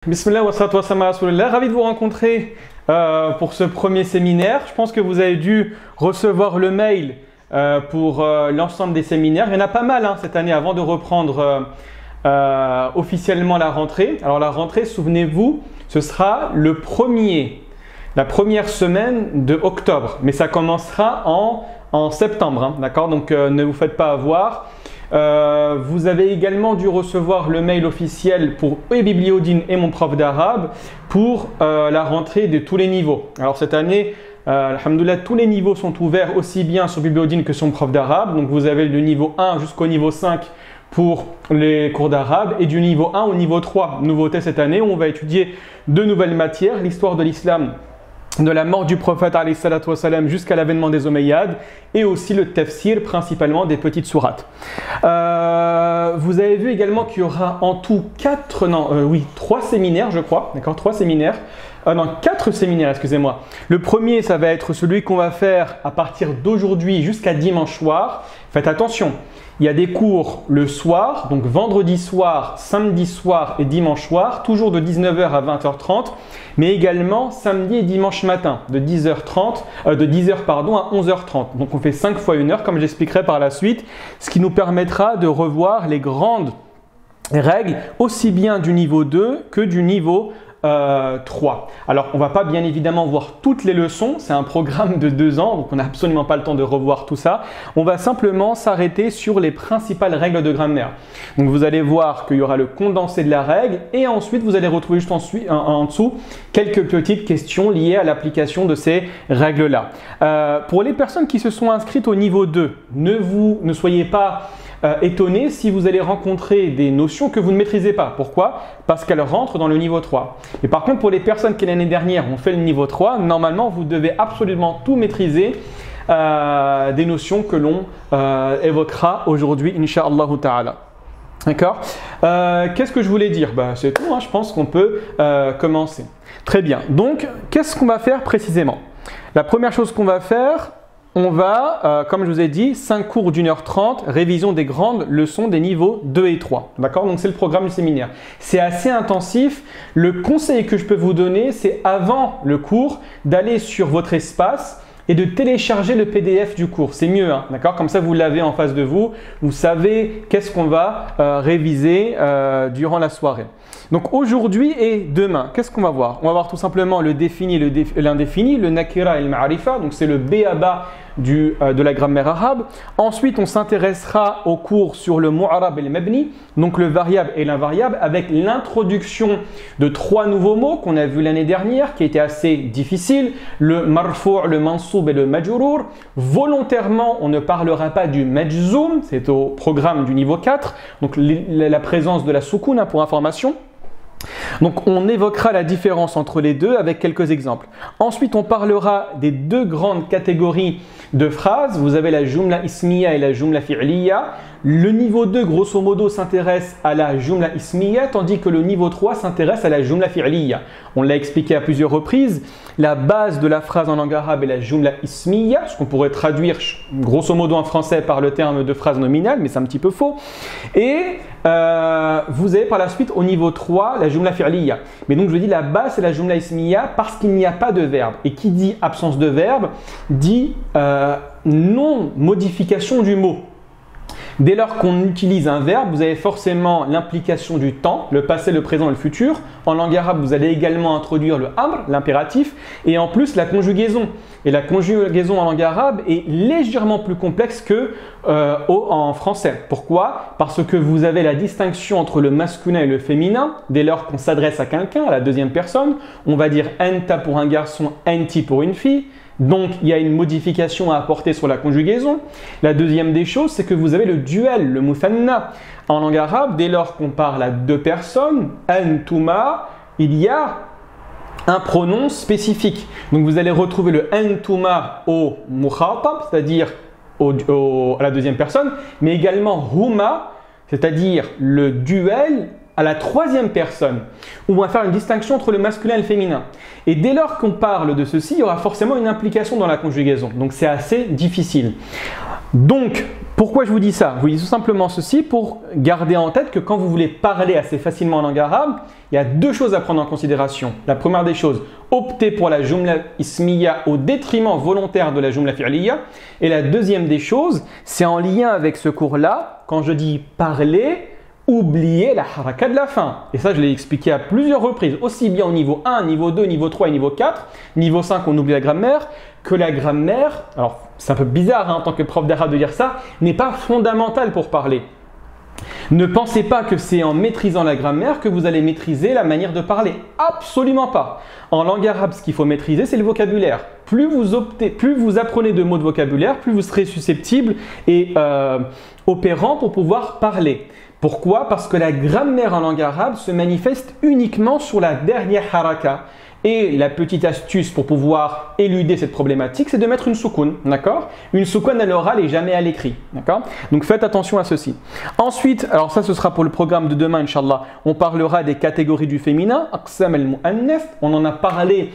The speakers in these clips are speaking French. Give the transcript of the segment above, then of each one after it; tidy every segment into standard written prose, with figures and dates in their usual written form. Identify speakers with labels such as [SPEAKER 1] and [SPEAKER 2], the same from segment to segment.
[SPEAKER 1] Bismillah wa salatu wa salam ala rasulillah. Ravi de vous rencontrer pour ce premier séminaire. Je pense que vous avez dû recevoir le mail pour l'ensemble des séminaires. Il y en a pas mal cette année avant de reprendre officiellement la rentrée. Alors la rentrée, souvenez-vous, ce sera la première semaine de octobre, mais ça commencera en septembre, d'accord? Donc ne vous faites pas avoir. Vous avez également dû recevoir le mail officiel pour Bibliodine et mon prof d'arabe pour la rentrée de tous les niveaux. Alors cette année, alhamdoulilah, tous les niveaux sont ouverts aussi bien sur Bibliodine que sur mon prof d'arabe. Donc vous avez du niveau 1 jusqu'au niveau 5 pour les cours d'arabe et du niveau 1 au niveau 3. Nouveauté cette année où on va étudier deux nouvelles matières, l'histoire de l'islam, de la mort du prophète jusqu'à l'avènement des Omeyyades et aussi le tafsir, principalement des petites sourates. Vous avez vu également qu'il y aura en tout 3 séminaires, je crois, d'accord, 4 séminaires, excusez-moi. Le premier, ça va être celui qu'on va faire à partir d'aujourd'hui jusqu'à dimanche soir. Faites attention, il y a des cours le soir, donc vendredi soir, samedi soir et dimanche soir, toujours de 19h à 20h30, mais également samedi et dimanche matin, de 10h à 11h30. Donc on fait 5 fois 1 heure, comme j'expliquerai par la suite, ce qui nous permettra de revoir les grandes règles, aussi bien du niveau 2 que du niveau 3. Alors, on ne va pas bien évidemment voir toutes les leçons, c'est un programme de 2 ans, donc on n'a absolument pas le temps de revoir tout ça. On va simplement s'arrêter sur les principales règles de grammaire. Donc, vous allez voir qu'il y aura le condensé de la règle et ensuite, vous allez retrouver juste en dessous quelques petites questions liées à l'application de ces règles-là. Pour les personnes qui se sont inscrites au niveau 2, ne soyez pas étonné si vous allez rencontrer des notions que vous ne maîtrisez pas. Pourquoi? Parce qu'elles rentrent dans le niveau 3. Et par contre, pour les personnes qui l'année dernière ont fait le niveau 3, normalement, vous devez absolument tout maîtriser des notions que l'on évoquera aujourd'hui, Inch'Allah ta'ala. D'accord? Qu'est-ce que je voulais dire? C'est tout, je pense qu'on peut commencer. Très bien. Donc, qu'est-ce qu'on va faire précisément? La première chose qu'on va faire, on va, comme je vous ai dit, 5 cours d'1h30, révision des grandes leçons des niveaux 2 et 3. D'accord? Donc c'est le programme du séminaire. C'est assez intensif. Le conseil que je peux vous donner, c'est avant le cours, d'aller sur votre espace et de télécharger le PDF du cours. C'est mieux, d'accord? Comme ça, vous l'avez en face de vous. Vous savez qu'est-ce qu'on va réviser durant la soirée. Donc aujourd'hui et demain, qu'est-ce qu'on va voir? On va voir tout simplement le défini et l'indéfini, le nakira et le ma'arifa. Donc c'est le b.a.ba de la grammaire arabe. Ensuite, on s'intéressera au cours sur le mu'arab et le mabni, donc le variable et l'invariable, avec l'introduction de 3 nouveaux mots qu'on a vu l'année dernière, qui étaient assez difficiles, le marfou', le mansoub et le majrour. Volontairement, on ne parlera pas du majzoum, c'est au programme du niveau 4, donc la présence de la soukoun pour information. Donc on évoquera la différence entre les deux avec quelques exemples. Ensuite, on parlera des 2 grandes catégories de phrases. Vous avez la jumla ismiya et la jumla fi'liya. Le niveau 2, grosso modo, s'intéresse à la jumla ismiya, tandis que le niveau 3 s'intéresse à la jumla fi'liya. On l'a expliqué à plusieurs reprises. La base de la phrase en langue arabe est la jumla ismiya, ce qu'on pourrait traduire grosso modo en français par le terme de phrase nominale, mais c'est un petit peu faux. Et vous avez par la suite au niveau 3 la jumla fi'liya. Mais donc je dis la base c'est la jumla ismiya parce qu'il n'y a pas de verbe. Et qui dit absence de verbe dit non-modification du mot. Dès lors qu'on utilise un verbe, vous avez forcément l'implication du temps, le passé, le présent et le futur. En langue arabe, vous allez également introduire le amr, l'impératif, et en plus la conjugaison. Et la conjugaison en langue arabe est légèrement plus complexe que en français. Pourquoi? Parce que vous avez la distinction entre le masculin et le féminin. Dès lors qu'on s'adresse à quelqu'un, à la deuxième personne, on va dire enta pour un garçon, enti pour une fille. Donc, il y a une modification à apporter sur la conjugaison. La deuxième des choses, c'est que vous avez le duel, le muthanna. En langue arabe, dès lors qu'on parle à 2 personnes, antuma, il y a un pronom spécifique. Donc, vous allez retrouver le antuma au mukhatab, c'est-à-dire à la deuxième personne, mais également huma, c'est-à-dire le duel à la 3e personne, où on va faire une distinction entre le masculin et le féminin. Et dès lors qu'on parle de ceci, il y aura forcément une implication dans la conjugaison. Donc c'est assez difficile. Donc, Pourquoi je vous dis ça? Je vous dis tout simplement ceci pour garder en tête que quand vous voulez parler assez facilement en langue arabe, il y a deux choses à prendre en considération. La première des choses, optez pour la jumla ismiya au détriment volontaire de la jumla fi'liya. Et la deuxième des choses, c'est en lien avec ce cours-là, quand je dis parler, oubliez la haraka de la fin. Et ça, je l'ai expliqué à plusieurs reprises, aussi bien au niveau 1, niveau 2, niveau 3 et niveau 4. Niveau 5, on oublie la grammaire, que la grammaire, alors c'est un peu bizarre en tant que prof d'arabe de dire ça, n'est pas fondamentale pour parler. Ne pensez pas que c'est en maîtrisant la grammaire que vous allez maîtriser la manière de parler. Absolument pas. En langue arabe, ce qu'il faut maîtriser, c'est le vocabulaire. Plus vous apprenez de mots de vocabulaire, plus vous serez susceptible et opérant pour pouvoir parler. Pourquoi? Parce que la grammaire en langue arabe se manifeste uniquement sur la dernière haraka. Et la petite astuce pour pouvoir éluder cette problématique, c'est de mettre une soukoun, d'accord? Une soukoun à l'oral et jamais à l'écrit, d'accord? Donc faites attention à ceci. Ensuite, alors ça ce sera pour le programme de demain, Inch'Allah, on parlera des catégories du féminin, aqsam al-mu'annaf, on en a parlé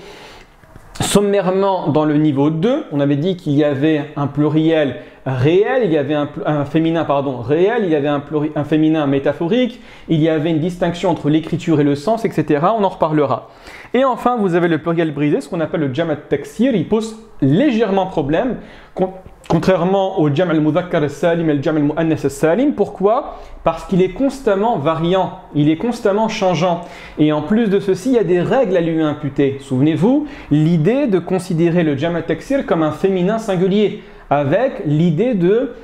[SPEAKER 1] sommairement dans le niveau 2, on avait dit qu'il y avait un pluriel réel, il y avait un féminin réel, il y avait un féminin métaphorique, il y avait une distinction entre l'écriture et le sens, etc. On en reparlera. Et enfin, vous avez le pluriel brisé, ce qu'on appelle le jam' al-taksir, il pose légèrement problème, contrairement au jam' al-mudhakkar al-salim et le jam' al-mu'annas al-salim. Pourquoi? Parce qu'il est constamment variant, il est constamment changeant. Et en plus de ceci, il y a des règles à lui imputer. Souvenez-vous, l'idée de considérer le jam' al-taksir comme un féminin singulier, avec l'idée de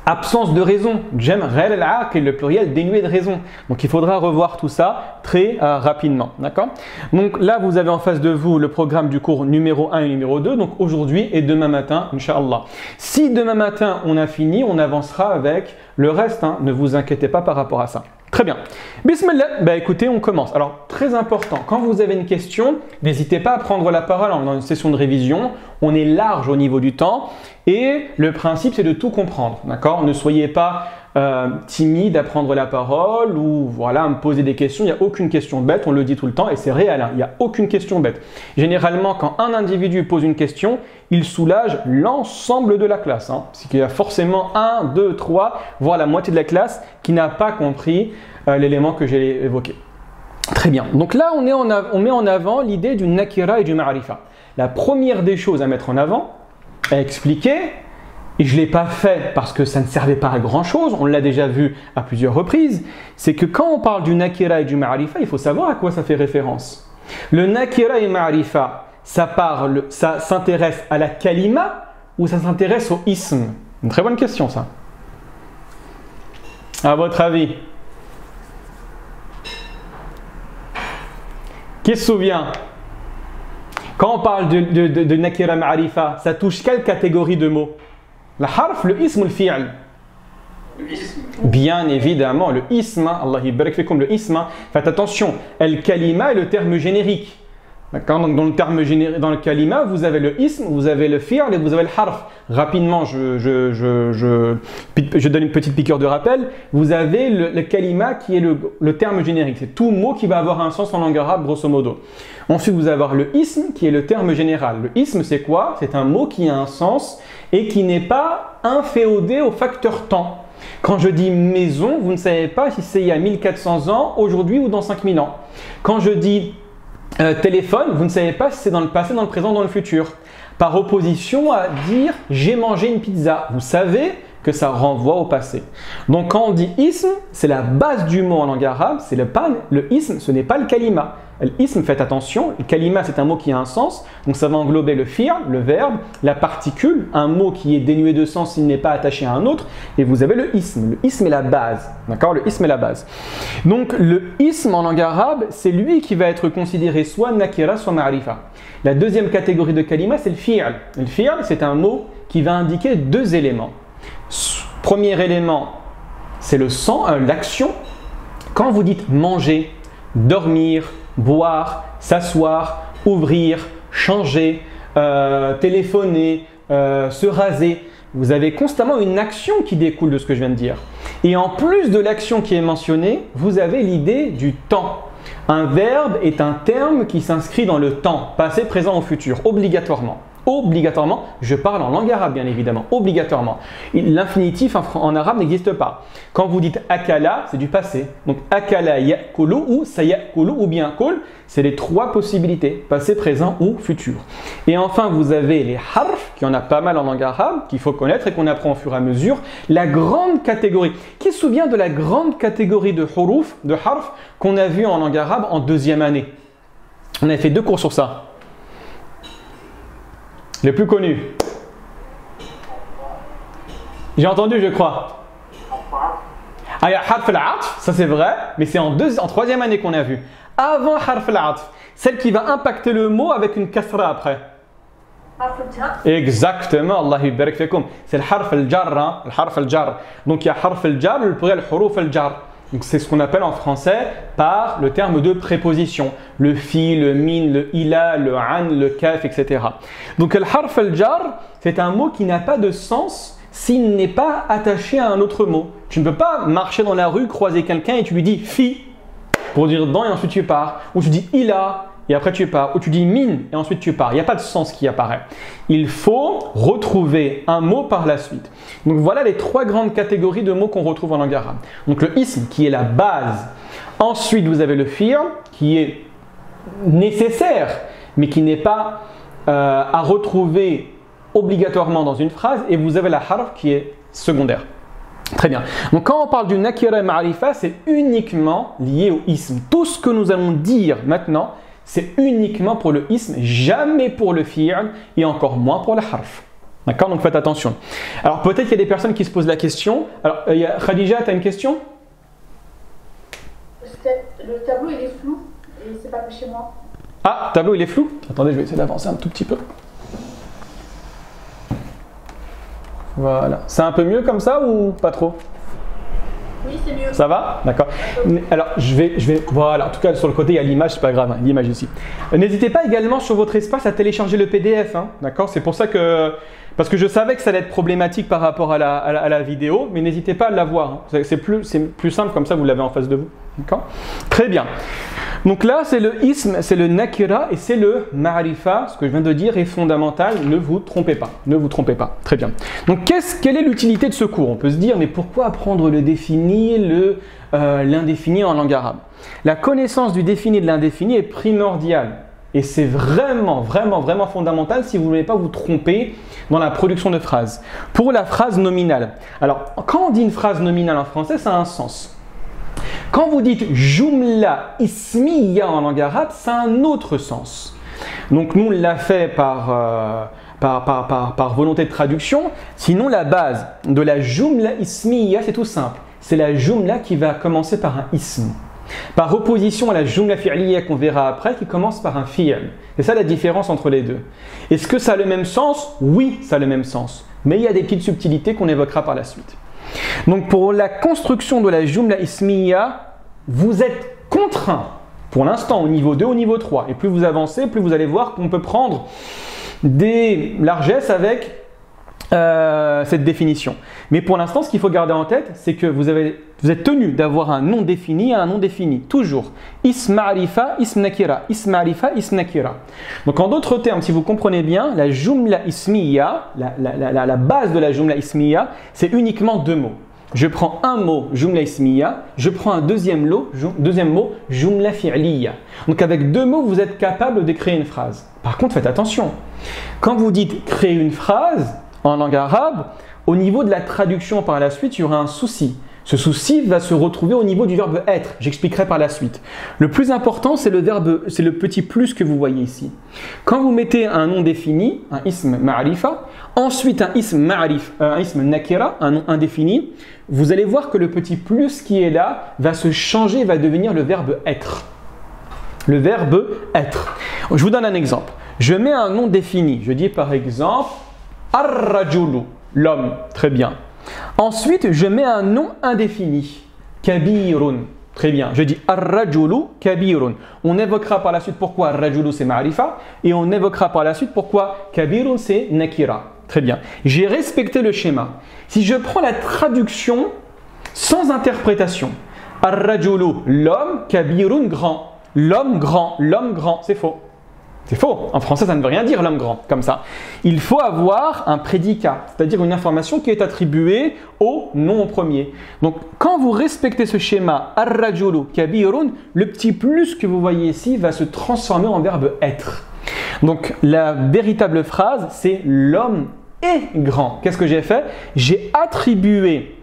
[SPEAKER 1] absence de raison, jam' ghayr al-aqil, le pluriel dénué de raison. Donc il faudra revoir tout ça très rapidement, d'accord? Donc là vous avez en face de vous le programme du cours numéro 1 et numéro 2, donc aujourd'hui et demain matin, Inch'Allah. Si demain matin on a fini, on avancera avec le reste, hein, ne vous inquiétez pas par rapport à ça. Très bien. Bismillah, bah écoutez, on commence. Alors, très important, quand vous avez une question, n'hésitez pas à prendre la parole dans une session de révision. On est large au niveau du temps et le principe, c'est de tout comprendre. D'accord? Ne soyez pas timide à prendre la parole ou voilà, à me poser des questions. Il n'y a aucune question bête, on le dit tout le temps et c'est réel. Hein, il n'y a aucune question bête. Généralement, quand un individu pose une question, il soulage l'ensemble de la classe. Hein, parce qu'il y a forcément 1, 2, 3, voire la moitié de la classe qui n'a pas compris l'élément que j'ai évoqué. Très bien. Donc là, on met en avant l'idée du nakira et du ma'rifa. La première des choses à mettre en avant, à expliquer, et je ne l'ai pas fait parce que ça ne servait pas à grand chose, on l'a déjà vu à plusieurs reprises, c'est que quand on parle du nakira et du ma'rifa, il faut savoir à quoi ça fait référence. Le nakira et ma'rifa, ça s'intéresse à la kalima ou ça s'intéresse au ism? Une très bonne question ça. À votre avis? Qui se souvient? Quand on parle de nakira ma'rifa, ça touche quelle catégorie de mots? Le harf, le ism ou le fi'l? Bien évidemment, le ism, Allah yibarak fikum, le ism. Faites attention, al-kalima est le terme générique. D'accord? Donc dans le kalima, vous avez le ism, vous avez le fi'l et vous avez le harf. Rapidement, je donne une petite piqûre de rappel. Vous avez le kalima qui est le terme générique. C'est tout mot qui va avoir un sens en langue arabe, grosso modo. Ensuite, vous allez avoir le ism qui est le terme général. Le ism, c'est quoi? C'est un mot qui a un sens et qui n'est pas inféodé au facteur temps. Quand je dis maison, vous ne savez pas si c'est il y a 1400 ans, aujourd'hui ou dans 5000 ans. Quand je dis téléphone, vous ne savez pas si c'est dans le passé, dans le présent, dans le futur. Par opposition à dire j'ai mangé une pizza, vous savez que ça renvoie au passé. Donc quand on dit ism, c'est la base du mot en langue arabe, c'est le ism, ce n'est pas le kalima. L'ism, faites attention, le kalima c'est un mot qui a un sens, donc ça va englober le fi'l, le verbe, la particule, un mot qui est dénué de sens s'il n'est pas attaché à un autre, et vous avez le ism. Le ism est la base, d'accord? Le ism est la base. Donc le ism en langue arabe, c'est lui qui va être considéré soit nakira, soit ma'rifa. La deuxième catégorie de kalima, c'est le fi'l. Le fi'l, c'est un mot qui va indiquer deux éléments. Premier élément, c'est l'action. Quand vous dites manger, dormir, boire, s'asseoir, ouvrir, changer, téléphoner, se raser, vous avez constamment une action qui découle de ce que je viens de dire. Et en plus de l'action qui est mentionnée, vous avez l'idée du temps. Un verbe est un terme qui s'inscrit dans le temps, passé, présent ou futur, obligatoirement. Obligatoirement, je parle en langue arabe bien évidemment, obligatoirement. L'infinitif en arabe n'existe pas. Quand vous dites akala, c'est du passé. Donc akala ya'kulu ou sayakulu ou bien kul, c'est les trois possibilités, passé, présent ou futur. Et enfin, vous avez les harf, qui en a pas mal en langue arabe, qu'il faut connaître et qu'on apprend au fur et à mesure. La grande catégorie, qui se souvient de la grande catégorie de huruf, de harf, qu'on a vu en langue arabe en deuxième année? On avait fait 2 cours sur ça. Les plus connus. J'ai entendu, je crois. Ah, il y a harf al-atf, ça c'est vrai, mais c'est en troisième année qu'on a vu. Avant harf al-atf, celle qui va impacter le mot avec une kasra après. Exactement, Allah yubarak fikum. C'est le harf al-jar, hein, le harf al-jar. Donc il y a harf al-jar, le pluriel huruf al-jar. Donc c'est ce qu'on appelle en français par le terme de préposition. Le fi, le min, le ila, le an, le kaf, etc. Donc le harf al-jar, c'est un mot qui n'a pas de sens s'il n'est pas attaché à un autre mot. Tu ne peux pas marcher dans la rue, croiser quelqu'un et tu lui dis fi pour dire dedans et ensuite tu pars. Ou tu dis ila et après tu pars. Ou tu dis min et ensuite tu pars. Il n'y a pas de sens qui apparaît. Il faut retrouver un mot par la suite. Donc voilà les 3 grandes catégories de mots qu'on retrouve en langue arabe. Donc le ism qui est la base. Ensuite vous avez le fi'l qui est nécessaire mais qui n'est pas à retrouver obligatoirement dans une phrase. Et vous avez la harf qui est secondaire. Très bien. Donc quand on parle du nakira et ma'rifa, c'est uniquement lié au ism. Tout ce que nous allons dire maintenant, c'est uniquement pour le ism, jamais pour le fi'l et encore moins pour la harf. D'accord? Donc faites attention. Alors peut-être qu'il y a des personnes qui se posent la question. Alors Khadija, tu as une question?
[SPEAKER 2] Le tableau il est flou et c'est pas chez moi.
[SPEAKER 1] Ah, le tableau il est flou? Attendez, je vais essayer d'avancer un tout petit peu. Voilà. C'est un peu mieux comme ça ou pas trop?
[SPEAKER 2] Oui, c'est mieux.
[SPEAKER 1] Ça va? D'accord. Alors, je vais, voilà. En tout cas, sur le côté, il y a l'image, c'est pas grave, hein, l'image ici. N'hésitez pas également sur votre espace à télécharger le PDF, hein, d'accord? C'est pour ça que, parce que je savais que ça allait être problématique par rapport à la vidéo, mais n'hésitez pas à l'avoir. Hein. C'est plus simple comme ça, vous l'avez en face de vous. D'accord? Très bien. Donc là, c'est le ism, c'est le nakira et c'est le ma'rifa. Ce que je viens de dire est fondamental. Ne vous trompez pas. Ne vous trompez pas. Très bien. Donc, quelle est l'utilité de ce cours? On peut se dire, mais pourquoi apprendre le défini, l'indéfini en langue arabe? La connaissance du défini et de l'indéfini est primordiale. Et c'est vraiment fondamental si vous ne voulez pas vous tromper dans la production de phrases. Pour la phrase nominale. Alors, quand on dit une phrase nominale en français, ça a un sens. Quand vous dites jumla ismiya en langue arabe, ça a un autre sens. Donc nous, on l'a fait par volonté de traduction. Sinon, la base de la jumla ismiya, c'est tout simple. C'est la jumla qui va commencer par un ism. Par opposition à la jumla fi'liya qu'on verra après, qui commence par un fi'l. C'est ça la différence entre les deux. Est-ce que ça a le même sens? Oui, ça a le même sens. Mais il y a des petites subtilités qu'on évoquera par la suite. Donc pour la construction de la jumla ismiya, vous êtes contraint, pour l'instant au niveau 2, au niveau 3. Et plus vous avancez, plus vous allez voir qu'on peut prendre des largesses avec cette définition. Mais pour l'instant, ce qu'il faut garder en tête, c'est que vous êtes tenu d'avoir un nom défini et un nom défini. Toujours. Ism ma'rifa, ism nakira. Ism ma'rifa, ism nakira. Donc en d'autres termes, si vous comprenez bien, la jumla ismiya, la base de la jumla ismiya, c'est uniquement 2 mots. Je prends un mot, jumla ismiya, je prends un deuxième mot, jumla fi'liya. Donc avec 2 mots, vous êtes capable de créer une phrase. Par contre, faites attention. Quand vous dites créer une phrase en langue arabe, au niveau de la traduction par la suite, il y aura un souci. Ce souci va se retrouver au niveau du verbe être. J'expliquerai par la suite. Le plus important, c'est le petit plus que vous voyez ici. Quand vous mettez un nom défini, un ism ma'rifa, ensuite un ism nakira, un nom indéfini, vous allez voir que le petit plus qui est là va se changer, va devenir le verbe être. Le verbe être. Je vous donne un exemple. Je mets un nom défini. Je dis par exemple ar-rajulu, l'homme. Très bien. Ensuite, je mets un nom indéfini. Kabirun. Très bien. Je dis ar-rajulu kabirun. On évoquera par la suite pourquoi ar-rajulu c'est ma'rifa et on évoquera par la suite pourquoi kabirun c'est nakira. Très bien. J'ai respecté le schéma. Si je prends la traduction sans interprétation, ar-rajulu, l'homme, kabirun, grand. L'homme grand, c'est faux. C'est faux. En français, ça ne veut rien dire l'homme grand, comme ça. Il faut avoir un prédicat, c'est-à-dire une information qui est attribuée au nom au premier. Donc, quand vous respectez ce schéma, ar-rajulu kabirun, le petit plus que vous voyez ici va se transformer en verbe être. Donc, la véritable phrase, c'est l'homme est grand. Qu'est-ce que j'ai fait? J'ai attribué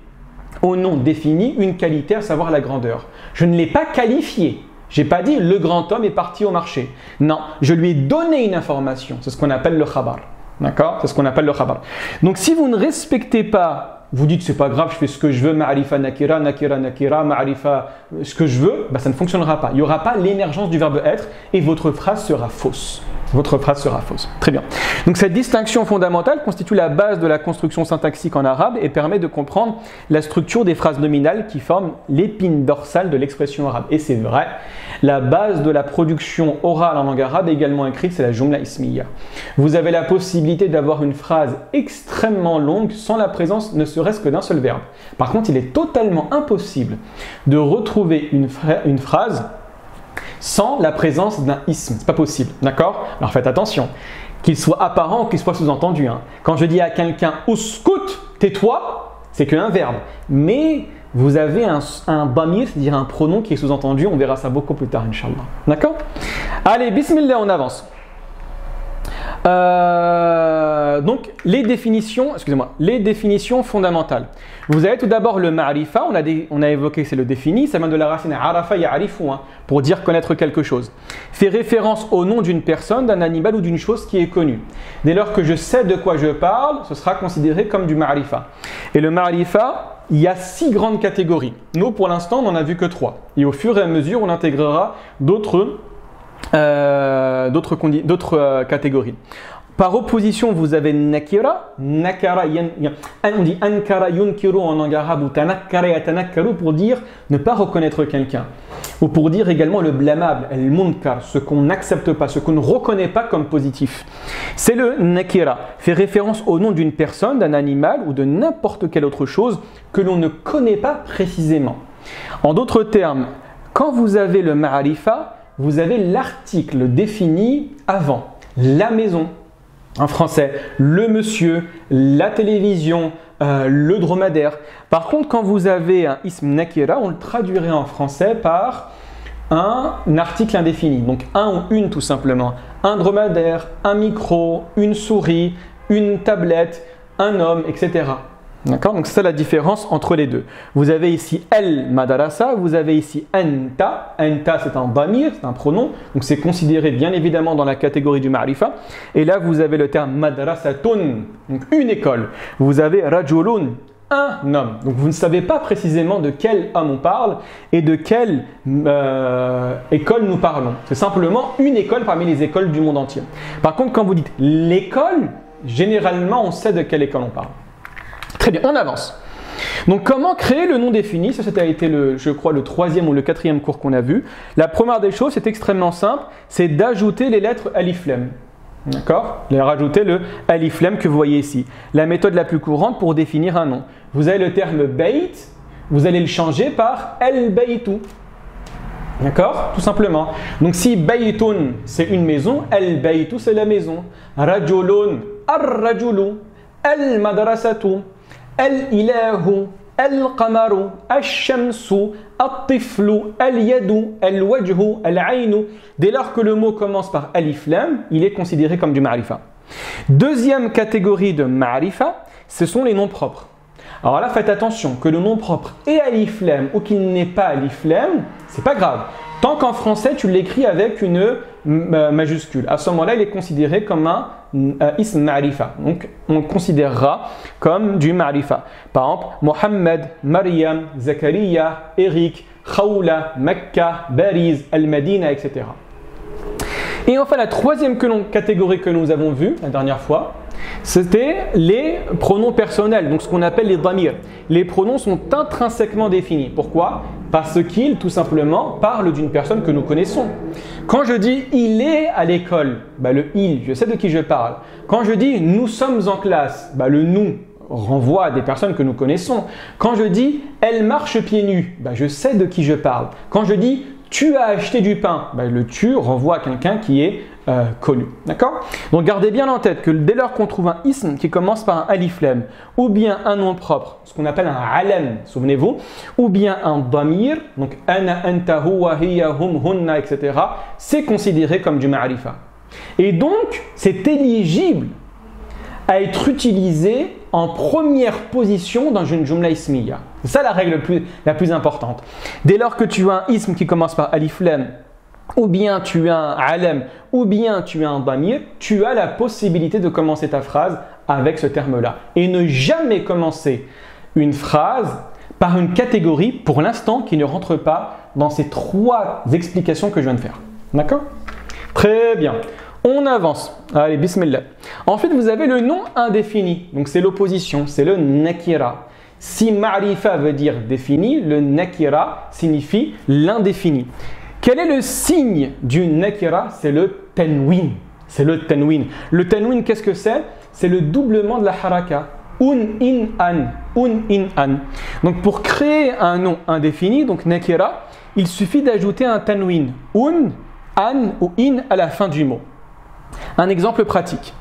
[SPEAKER 1] au nom défini une qualité, à savoir la grandeur. Je ne l'ai pas qualifié. Je n'ai pas dit le grand homme est parti au marché. Non, je lui ai donné une information. C'est ce qu'on appelle le khabar. D'accord? C'est ce qu'on appelle le khabar. Donc si vous ne respectez pas, vous dites c'est pas grave, je fais ce que je veux, ma'arifa nakira, nakira nakira, ma'arifa ce que je veux, ça ne fonctionnera pas. Il n'y aura pas l'émergence du verbe être et votre phrase sera fausse. Votre phrase sera fausse. Très bien. Donc cette distinction fondamentale constitue la base de la construction syntaxique en arabe et permet de comprendre la structure des phrases nominales qui forment l'épine dorsale de l'expression arabe. Et c'est vrai, la base de la production orale en langue arabe également écrite, c'est la jumla ismiya. Vous avez la possibilité d'avoir une phrase extrêmement longue sans la présence ne serait-ce que d'un seul verbe. Par contre, il est totalement impossible de retrouver une phrase sans la présence d'un ism. C'est pas possible, d'accord? Alors faites attention, qu'il soit apparent ou qu'il soit sous-entendu. Quand je dis à quelqu'un « uskut », tais-toi, c'est qu'un verbe. Mais vous avez un damir, c'est-à-dire un pronom qui est sous-entendu. On verra ça beaucoup plus tard, Inch'Allah. D'accord? Allez, bismillah, on avance. Donc les définitions fondamentales. Vous avez tout d'abord le ma'rifa, on a évoqué, c'est le défini, ça vient de la racine arafa ya'rifu, pour dire connaître quelque chose. Fait référence au nom d'une personne, d'un animal ou d'une chose qui est connue. Dès lors que je sais de quoi je parle, ce sera considéré comme du ma'rifa. Et le ma'rifa, il y a 6 grandes catégories. Nous, pour l'instant, on n'en a vu que 3. Et au fur et à mesure, on intégrera d'autres catégories. Par opposition, vous avez nakira. Nakara, on dit ankara yunkiru en langue arabe ou tanakkara yatanakkaru pour dire ne pas reconnaître quelqu'un. Ou pour dire également le blâmable, el munkar, ce qu'on n'accepte pas, ce qu'on ne reconnaît pas comme positif. C'est le nakira, fait référence au nom d'une personne, d'un animal ou de n'importe quelle autre chose que l'on ne connaît pas précisément. En d'autres termes, quand vous avez le ma'arifa, vous avez l'article défini avant, la maison, en français, le monsieur, la télévision, le dromadaire. Par contre, quand vous avez un ism nakira, on le traduirait en français par un article indéfini, donc un ou une tout simplement. Un dromadaire, un micro, une souris, une tablette, un homme, etc. D'accord? Donc c'est ça la différence entre les deux. Vous avez ici el madarasa, vous avez ici anta. Anta c'est un damir, c'est un pronom, donc c'est considéré bien évidemment dans la catégorie du ma'rifa. Et là vous avez le terme madrasatun, donc une école. Vous avez rajulun, un homme. Donc vous ne savez pas précisément de quel homme on parle et de quelle école nous parlons. C'est simplement une école parmi les écoles du monde entier. Par contre quand vous dites l'école, généralement on sait de quelle école on parle. Très bien, on avance. Donc, comment créer le nom défini? Ça, c'était été, je crois, le 3e ou le 4e cours qu'on a vu. La première des choses, c'est extrêmement simple, c'est d'ajouter les lettres alif lam. D'accord? Rajouter le alif lam que vous voyez ici. La méthode la plus courante pour définir un nom. Vous avez le terme bayt, vous allez le changer par el baytu. D'accord? Tout simplement. Donc, si baytun, c'est une maison, el baytu, c'est la maison. Rajulun, ar-rajulu, el madrasatu. Al-ilahu, al-qamaru, al-shamsu, al-tiflu, al-yadu, al-wajhu, al-aynu. Dès lors que le mot commence par alif lam, il est considéré comme du ma'rifa. Deuxième catégorie de ma'rifa, ce sont les noms propres. Alors là, faites attention, que le nom propre ait alif lam ou qu'il n'ait pas alif lam, c'est pas grave. Tant qu'en français, tu l'écris avec une majuscule. À ce moment-là, il est considéré comme un ism ma'rifa. Donc, on le considérera comme du ma'rifa. Par exemple, Mohammed, Maryam, Zakaria, Eric, Khawla, Mecca, Bariz, Al-Madina, etc. Et enfin, la troisième catégorie que nous avons vue la dernière fois, c'était les pronoms personnels, donc ce qu'on appelle les damir. Les pronoms sont intrinsèquement définis. Pourquoi? Parce qu'ils, tout simplement, parlent d'une personne que nous connaissons. Quand je dis « il est à l'école », le « il », je sais de qui je parle. Quand je dis « nous sommes en classe », le « nous » renvoie à des personnes que nous connaissons. Quand je dis « elle marche pieds nus », je sais de qui je parle. Quand je dis « tu as acheté du pain. Ben, le tu renvoie à quelqu'un qui est connu. D'accord? Donc gardez bien en tête que dès lors qu'on trouve un ism qui commence par un alif lam, ou bien un nom propre, ce qu'on appelle un alam, souvenez-vous, ou bien un damir, donc ana, anta, huwa, hiya, hum, hunna, etc., c'est considéré comme du ma'rifa. Et donc, c'est éligible à être utilisé en première position dans une jumla ismiya. C'est ça la règle la plus importante. Dès lors que tu as un ism qui commence par alif lam, ou bien tu as un alam, ou bien tu as un damir, tu as la possibilité de commencer ta phrase avec ce terme-là. Et ne jamais commencer une phrase par une catégorie, pour l'instant, qui ne rentre pas dans ces trois explications que je viens de faire. D'accord? Très bien. On avance. Allez, bismillah. Ensuite, vous avez le nom indéfini. Donc, c'est l'opposition, c'est le nakira. Si ma'rifa veut dire défini, le nakira signifie l'indéfini. Quel est le signe du nakira? C'est le tanwin. C'est le tanwin. Le tanwin, qu'est-ce que c'est? C'est le doublement de la haraka. Un, in, an. Un, in, an. Donc, pour créer un nom indéfini, donc nakira, il suffit d'ajouter un tanwin. Un, an ou in à la fin du mot. Un exemple pratique.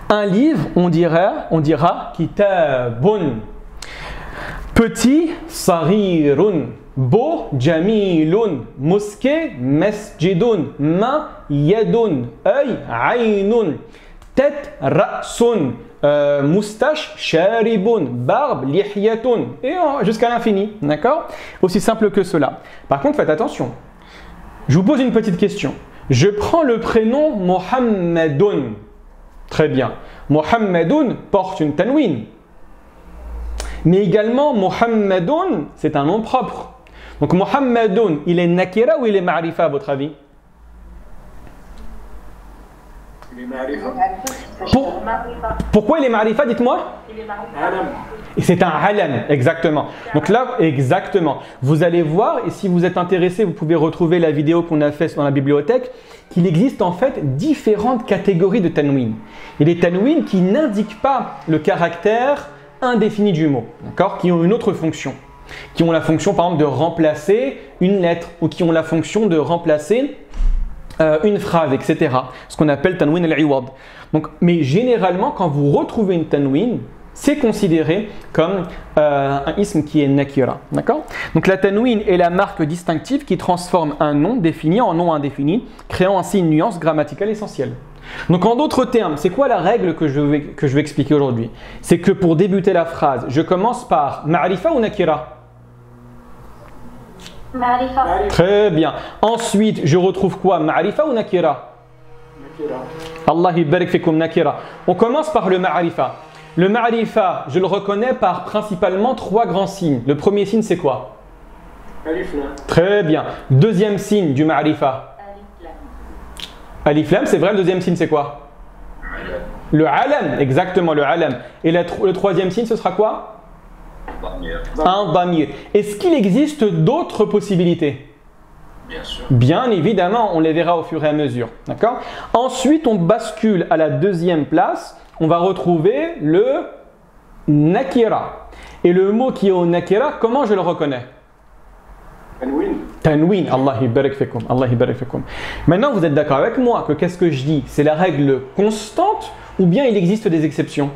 [SPEAKER 1] Un livre, on dira kitabun. Petit, sarirun. Beau, jamilun. Mosquée, masjidun. Main, yadun. Œil, aynun. Tête, ra'sun. Moustache, sharibun. Barbe, lihyatun. Et jusqu'à l'infini. D'accord? Aussi simple que cela. Par contre, faites attention. Je vous pose une petite question. Je prends le prénom Mohammedoun. Très bien. Mohammedoun porte une tanwin. Mais également, Mohammedoun, c'est un nom propre. Donc, Mohammedoun, il est nakira ou il est ma'rifa à votre avis?
[SPEAKER 3] Il est ma'rifa.
[SPEAKER 1] Pourquoi il est ma'rifa, dites-moi?
[SPEAKER 3] Alam.
[SPEAKER 1] Et c'est un alam, exactement. Donc là, exactement. Vous allez voir, et si vous êtes intéressé, vous pouvez retrouver la vidéo qu'on a faite dans la bibliothèque, qu'il existe en fait différentes catégories de tanwin. Il y a des tanwin qui n'indiquent pas le caractère indéfini du mot, d'accord, qui ont une autre fonction, qui ont la fonction par exemple de remplacer une lettre, ou qui ont la fonction de remplacer une phrase, etc. Ce qu'on appelle tanwin al-iwad. Donc, mais généralement, quand vous retrouvez une tanwin, c'est considéré comme un ism qui est nakira. D'accord? Donc la tanwin est la marque distinctive qui transforme un nom défini en nom indéfini, créant ainsi une nuance grammaticale essentielle. Donc en d'autres termes, c'est quoi la règle que je vais expliquer aujourd'hui? C'est que pour débuter la phrase, je commence par ma'rifa ou nakira?
[SPEAKER 2] Ma'rifa.
[SPEAKER 1] Très bien. Ensuite, je retrouve quoi? Ma'rifa ou nakira?
[SPEAKER 3] Nakira.
[SPEAKER 1] Allah barik fikum nakira. On commence par le ma'rifa. Le ma'rifa, je le reconnais par principalement trois grands signes. Le premier signe, c'est quoi?
[SPEAKER 3] Alif lam.
[SPEAKER 1] Très bien. Deuxième signe du ma'rifa. Alif lam, c'est vrai. Le deuxième signe, c'est quoi? Le alam, exactement, le alam. Et le troisième signe, ce sera quoi? Un damir. Est-ce qu'il existe d'autres possibilités?
[SPEAKER 3] Bien sûr.
[SPEAKER 1] Bien évidemment, on les verra au fur et à mesure. D'accord? Ensuite, on bascule à la deuxième place. On va retrouver le nakira. Et le mot qui est au nakira, comment je le reconnais?
[SPEAKER 3] Tanwin.
[SPEAKER 1] Tanwin, Allah barik fikum, Allah barik fikum. Maintenant, vous êtes d'accord avec moi que qu'est-ce que je dis? C'est la règle constante ou bien il existe des exceptions?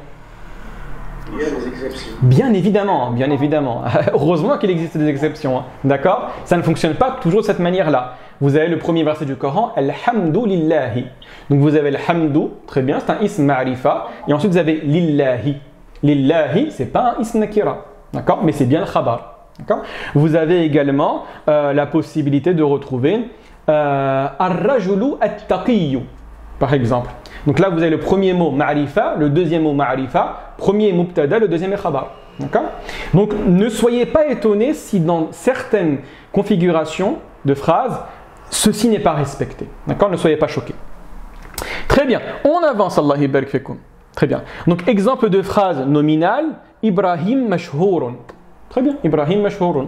[SPEAKER 3] Il y a des exceptions.
[SPEAKER 1] Bien évidemment, bien évidemment. Heureusement qu'il existe des exceptions. Hein. D'accord? Ça ne fonctionne pas toujours de cette manière-là. Vous avez le premier verset du Coran, Alhamdulillahi. Donc vous avez Alhamdu, très bien, c'est un ism ma'rifa. Et ensuite vous avez Lillahi. Lillahi, c'est pas un ism nakira. D'accord? Mais c'est bien le khabar. D'accord? Vous avez également la possibilité de retrouver Ar-rajulu at-taqiyyu, par exemple. Donc là, vous avez le premier mot ma'rifa, le deuxième mot ma'rifa, premier mubtada, le deuxième est khabar. D'accord? Donc ne soyez pas étonnés si dans certaines configurations de phrases, ceci n'est pas respecté. D'accord? Ne soyez pas choqués. Très bien, on avance, Allah barik fikum. Très bien. Donc exemple de phrase nominale, Ibrahim mashhourun. Très bien, Ibrahim mashhourun.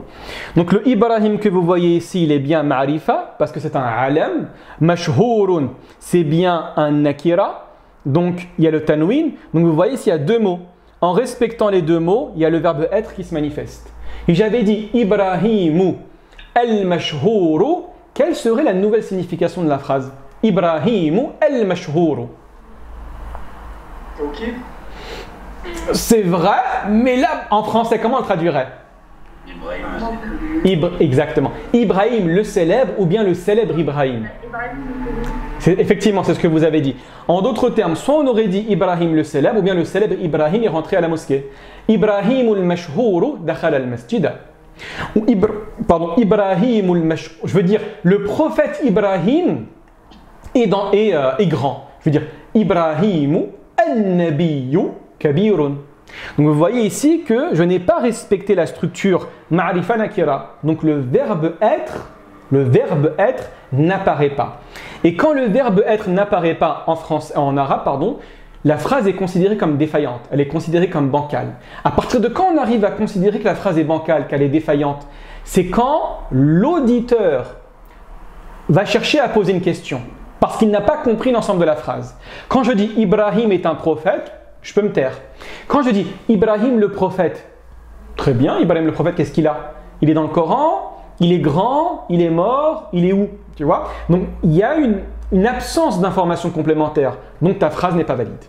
[SPEAKER 1] Donc le Ibrahim que vous voyez ici, il est bien ma'rifa parce que c'est un alam. Mashhourun, c'est bien un nakira. Donc il y a le tanwin. Donc vous voyez ici, il y a deux mots. En respectant les deux mots, il y a le verbe être qui se manifeste. Et j'avais dit Ibrahimu al-mashhouru quelle serait la nouvelle signification de la phrase? Ibrahimu al-mashhouru.
[SPEAKER 3] Ok.
[SPEAKER 1] C'est vrai, mais là, en français, comment on le traduirait? Exactement. Ibrahim le célèbre ou bien le célèbre Ibrahim. Effectivement, c'est ce que vous avez dit. En d'autres termes, soit on aurait dit Ibrahim le célèbre ou bien le célèbre Ibrahim est rentré à la mosquée. Ibrahim al-mashhouru dakhal al-masjid. Ibrahim al-mashhouru. Je veux dire, le prophète Ibrahim est grand. Je veux dire, Ibrahimu al-nabiyyu kabirun. Donc vous voyez ici que je n'ai pas respecté la structure ma'rifa nakira. Donc le verbe être n'apparaît pas. Et quand le verbe être n'apparaît pas en arabe, la phrase est considérée comme défaillante. Elle est considérée comme bancale. À partir de quand on arrive à considérer que la phrase est bancale, qu'elle est défaillante? C'est quand l'auditeur va chercher à poser une question parce qu'il n'a pas compris l'ensemble de la phrase. Quand je dis Ibrahim est un prophète, je peux me taire. Quand je dis Ibrahim le prophète, très bien, Ibrahim le prophète, qu'est-ce qu'il a? Il est dans le Coran, il est grand, il est mort, il est où? Tu vois? Donc il y a une absence d'informations complémentaires. Donc ta phrase n'est pas valide.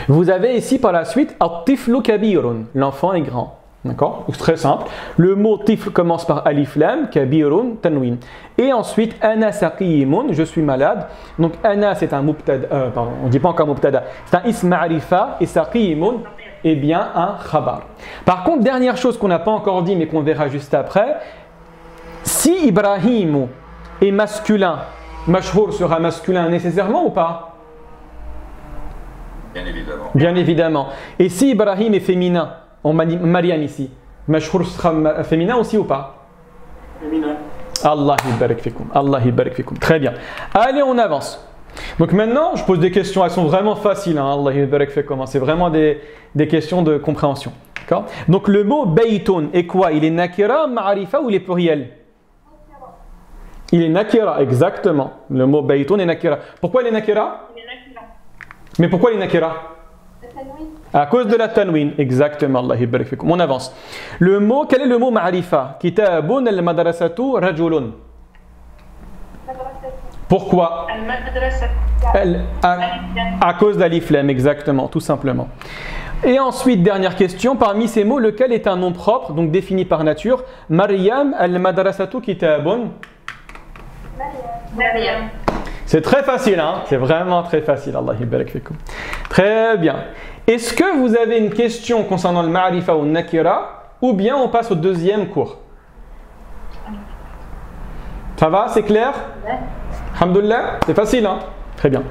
[SPEAKER 1] Vous avez ici par la suite At-tiflu kabirun, l'enfant est grand. D'accord? Très simple. Le mot tifl commence par alif lam, kabirun, tanwin. Et ensuite, ana saqimun, je suis malade. Donc, ana, c'est un mubtada, on ne dit pas encore mubtada. C'est un ism ma'rifa et saqimun, eh bien, un khabar. Par contre, dernière chose qu'on n'a pas encore dit, mais qu'on verra juste après. Si Ibrahim est masculin, mashhour sera masculin nécessairement ou pas?
[SPEAKER 3] Bien évidemment.
[SPEAKER 1] Bien évidemment. Et si Ibrahim est féminin? On Mariam ici. Mashhour sera féminin aussi ou pas?
[SPEAKER 3] Féminin.
[SPEAKER 1] Allah barik fikum. Allah barik fikum. Très bien. Allez, on avance. Donc maintenant, je pose des questions. Elles sont vraiment faciles. Hein. Allah barik fikum. C'est vraiment des questions de compréhension. D'accord? Donc le mot baytun est quoi? Il est nakira, ma'arifa ou il est pluriel? Il est nakira, exactement. Le mot baytun est nakira. Pourquoi il est nakira?
[SPEAKER 2] Il est nakira.
[SPEAKER 1] Mais pourquoi il est nakira? À cause de la tanwin, exactement. Allah barik fikum. On avance. Le mot, quel est le mot ma'rifa? Kitabun al-madrasatu rajulun. Pourquoi? À cause d'alif lam, exactement, tout simplement. Et ensuite, dernière question, parmi ces mots, lequel est un nom propre, donc défini par nature? Maryam al-madrasatu kitabun.
[SPEAKER 2] Maryam.
[SPEAKER 1] C'est très facile, hein? C'est vraiment très facile. Allah barik fikum. Très bien. Est-ce que vous avez une question concernant le ma'rifa ou le nakira, ou bien on passe au deuxième cours? Ça va? C'est clair? Alhamdoulilah? C'est facile, hein? Très bien.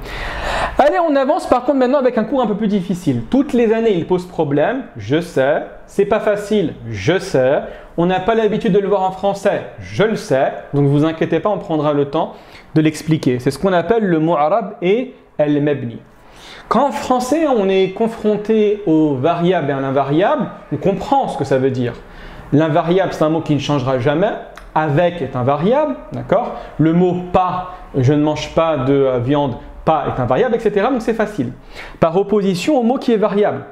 [SPEAKER 1] Allez, on avance par contre maintenant avec un cours un peu plus difficile. Toutes les années, il pose problème, je sais. C'est pas facile, je sais. On n'a pas l'habitude de le voir en français, je le sais. Donc ne vous inquiétez pas, on prendra le temps de l'expliquer. C'est ce qu'on appelle le mu'arab et al-mabni. Quand en français, on est confronté aux variables et à l'invariable, on comprend ce que ça veut dire. L'invariable, c'est un mot qui ne changera jamais. Avec est un variable, d'accord? Le mot pas, je ne mange pas de viande, pas est un variable, etc. Donc c'est facile. Par opposition au mot qui est variable.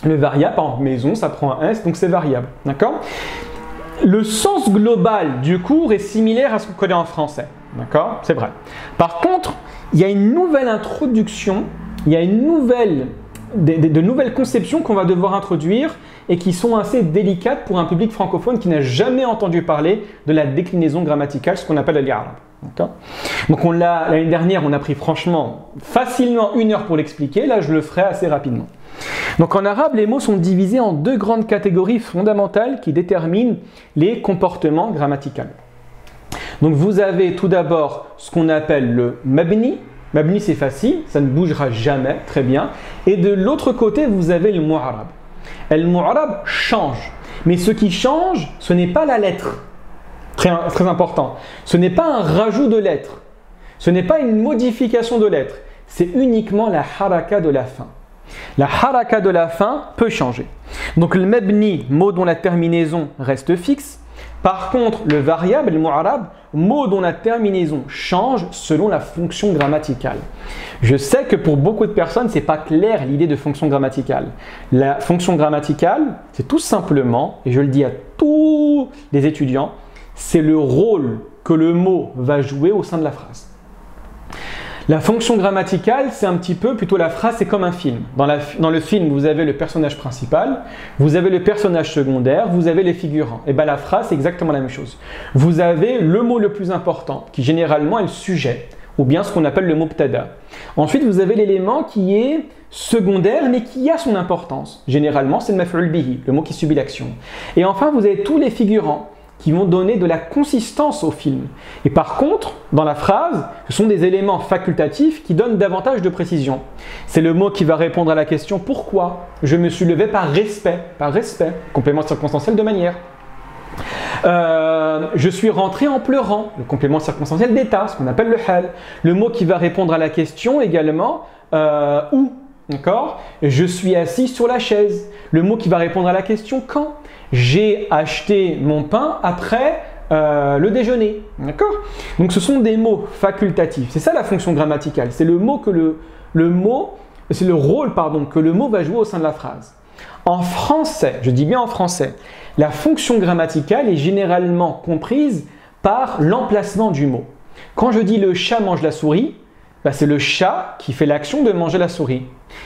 [SPEAKER 1] Le variable, par exemple, maison, ça prend un S, donc c'est variable, d'accord? Le sens global du cours est similaire à ce qu'on connaît en français, d'accord? C'est vrai. Par contre, il y a une nouvelle introduction, il y a de nouvelles conceptions qu'on va devoir introduire et qui sont assez délicates pour un public francophone qui n'a jamais entendu parler de la déclinaison grammaticale, ce qu'on appelle al-i'rab. Donc l'année dernière, on a pris franchement facilement 1 heure pour l'expliquer. Là, je le ferai assez rapidement. Donc en arabe, les mots sont divisés en 2 grandes catégories fondamentales qui déterminent les comportements grammaticaux. Donc vous avez tout d'abord ce qu'on appelle le mabni. Mabni, c'est facile, ça ne bougera jamais, très bien. Et de l'autre côté, vous avez le mu'arab. Et le mu'arab change. Mais ce qui change, ce n'est pas la lettre. Très important. Ce n'est pas un rajout de lettre. Ce n'est pas une modification de lettre. C'est uniquement la haraka de la fin. La haraka de la fin peut changer. Donc le mabni, mot dont la terminaison reste fixe. Par contre, le variable, le mu'arab, mot dont la terminaison change selon la fonction grammaticale. Je sais que pour beaucoup de personnes, ce n'est pas clair l'idée de fonction grammaticale. La fonction grammaticale, c'est tout simplement, et je le dis à tous les étudiants, c'est le rôle que le mot va jouer au sein de la phrase. La fonction grammaticale, c'est un petit peu, plutôt la phrase, c'est comme un film. Dans le film, vous avez le personnage principal, vous avez le personnage secondaire, vous avez les figurants. Et bien la phrase, c'est exactement la même chose. Vous avez le mot le plus important, qui généralement est le sujet, ou bien ce qu'on appelle le mubtada. Ensuite, vous avez l'élément qui est secondaire, mais qui a son importance. Généralement, c'est le maf'ul bihi, le mot qui subit l'action. Et enfin, vous avez tous les figurants, qui vont donner de la consistance au film. Et par contre, dans la phrase, ce sont des éléments facultatifs qui donnent davantage de précision. C'est le mot qui va répondre à la question « Pourquoi ?» Je me suis levé par respect, complément circonstanciel de manière. Je suis rentré en pleurant, le complément circonstanciel d'état, ce qu'on appelle le hal. Le mot qui va répondre à la question également « Où ?» D'accord ? Je suis assis sur la chaise. Le mot qui va répondre à la question « Quand ?» J'ai acheté mon pain après le déjeuner. D'accord ? Donc ce sont des mots facultatifs. C'est ça la fonction grammaticale. C'est le mot que c'est le rôle que le mot va jouer au sein de la phrase. En français, je dis bien en français, la fonction grammaticale est généralement comprise par l'emplacement du mot. Quand je dis le chat mange la souris, c'est le chat qui fait l'action de manger la souris.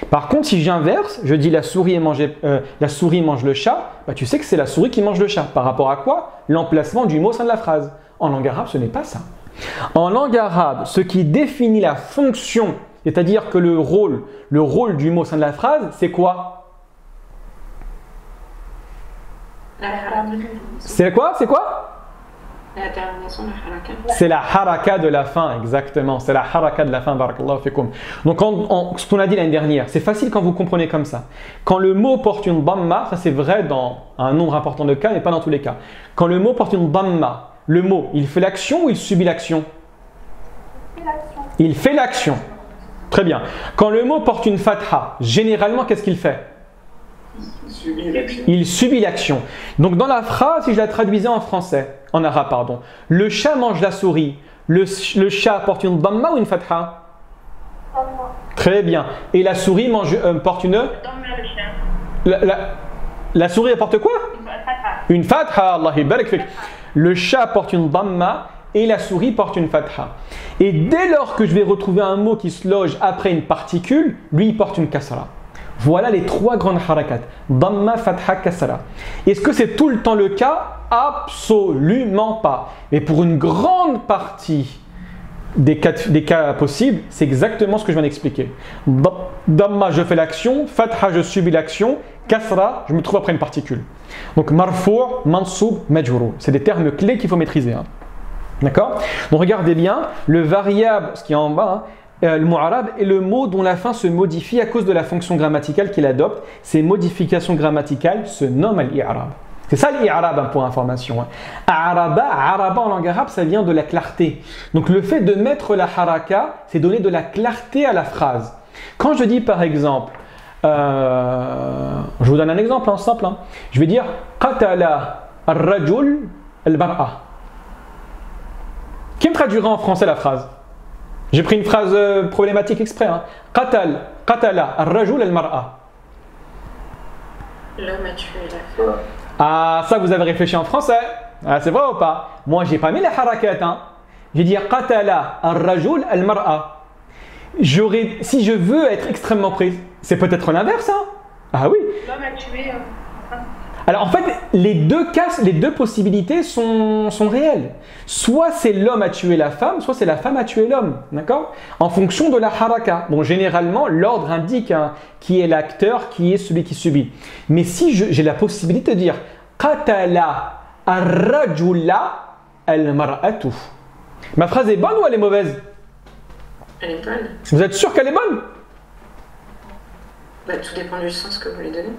[SPEAKER 1] Par contre, si j'inverse, je dis la souris mange le chat, tu sais que c'est la souris qui mange le chat. Par rapport à quoi ? L'emplacement du mot au sein de la phrase. En langue arabe, ce n'est pas ça. En langue arabe, ce qui définit la fonction, c'est-à-dire que le rôle du mot au sein de la phrase, c'est quoi ? C'est quoi ?
[SPEAKER 2] La terminaison, la haraka.
[SPEAKER 1] C'est la haraka de la fin, exactement. C'est la haraka de la fin, barakallahu fikum. Donc, ce qu'on a dit l'année dernière, c'est facile quand vous comprenez comme ça. Quand le mot porte une dhamma, ça c'est vrai dans un nombre important de cas, mais pas dans tous les cas. Quand le mot porte une dhamma, le mot, il fait l'action ou il subit l'action ? Il fait l'action. Très bien. Quand le mot porte une fatha, généralement, qu'est-ce qu'il fait ? Il subit l'action. Donc dans la phrase, si je la traduisais en arabe, pardon, le chat mange la souris. Le chat porte une dhamma ou une fatha ? Très bien. Et la souris porte une... La souris porte quoi ? Une fatha. Allah barak fik. Le chat porte une dhamma et la souris porte une fatha. Et dès lors que je vais retrouver un mot qui se loge après une particule, lui il porte une kasra. Voilà les trois grandes harakat. Dhamma, fatha, kasra. Est-ce que c'est tout le temps le cas ? Absolument pas. Mais pour une grande partie des cas possibles, c'est exactement ce que je viens d'expliquer. Dhamma, je fais l'action. Fatha, je subis l'action. Kasra, je me trouve après une particule. Donc marfou', mansoub, majrour. C'est des termes clés qu'il faut maîtriser. D'accord ? Donc regardez bien, le variable, ce qui est en bas, le mu'arab est le mot dont la fin se modifie à cause de la fonction grammaticale qu'il adopte. Ces modifications grammaticales se nomment al-i'rab. C'est ça l'i'rab pour information. Araba en langue arabe, ça vient de la clarté. Donc le fait de mettre la haraka, c'est donner de la clarté à la phrase. Quand je dis par exemple, je vous donne un exemple simple. Je vais dire qatala ar-rajul al-mar'a. Qui me traduira en français la phrase ? J'ai pris une phrase problématique exprès. Qatala ar-rajul al-mar'a.
[SPEAKER 2] L'homme a tué la femme.
[SPEAKER 1] Ah, ça vous avez réfléchi en français. Ah, c'est vrai ou pas ? Moi, j'ai pas mis les harakat. J'ai dit qatala ar-rajul al-mar'a. Si je veux être extrêmement précis, c'est peut-être l'inverse. Ah oui.
[SPEAKER 2] L'homme a tué.
[SPEAKER 1] Alors en fait, les deux possibilités sont réelles. Soit c'est l'homme a tué la femme, soit c'est la femme a tué l'homme. D'accord ? En fonction de la haraka. Bon, généralement, l'ordre indique qui est l'acteur, qui est celui qui subit. Mais si j'ai la possibilité de dire qatala ar-rajula al-mar'atu. Ma phrase est bonne ou elle est mauvaise ?
[SPEAKER 2] Elle est bonne.
[SPEAKER 1] Vous êtes sûr qu'elle est bonne ?
[SPEAKER 2] Tout dépend du sens que vous lui donnez.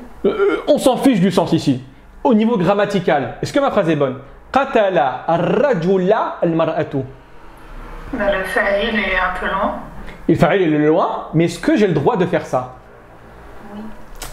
[SPEAKER 1] On s'en fiche du sens ici. Au niveau grammatical, est-ce que ma phrase est bonne ? Qatala ar-rajula al-mar'atu.
[SPEAKER 2] Le fa'il est un peu loin.
[SPEAKER 1] Le fa'il est loin, mais est-ce que j'ai le droit de faire ça ?
[SPEAKER 2] Oui.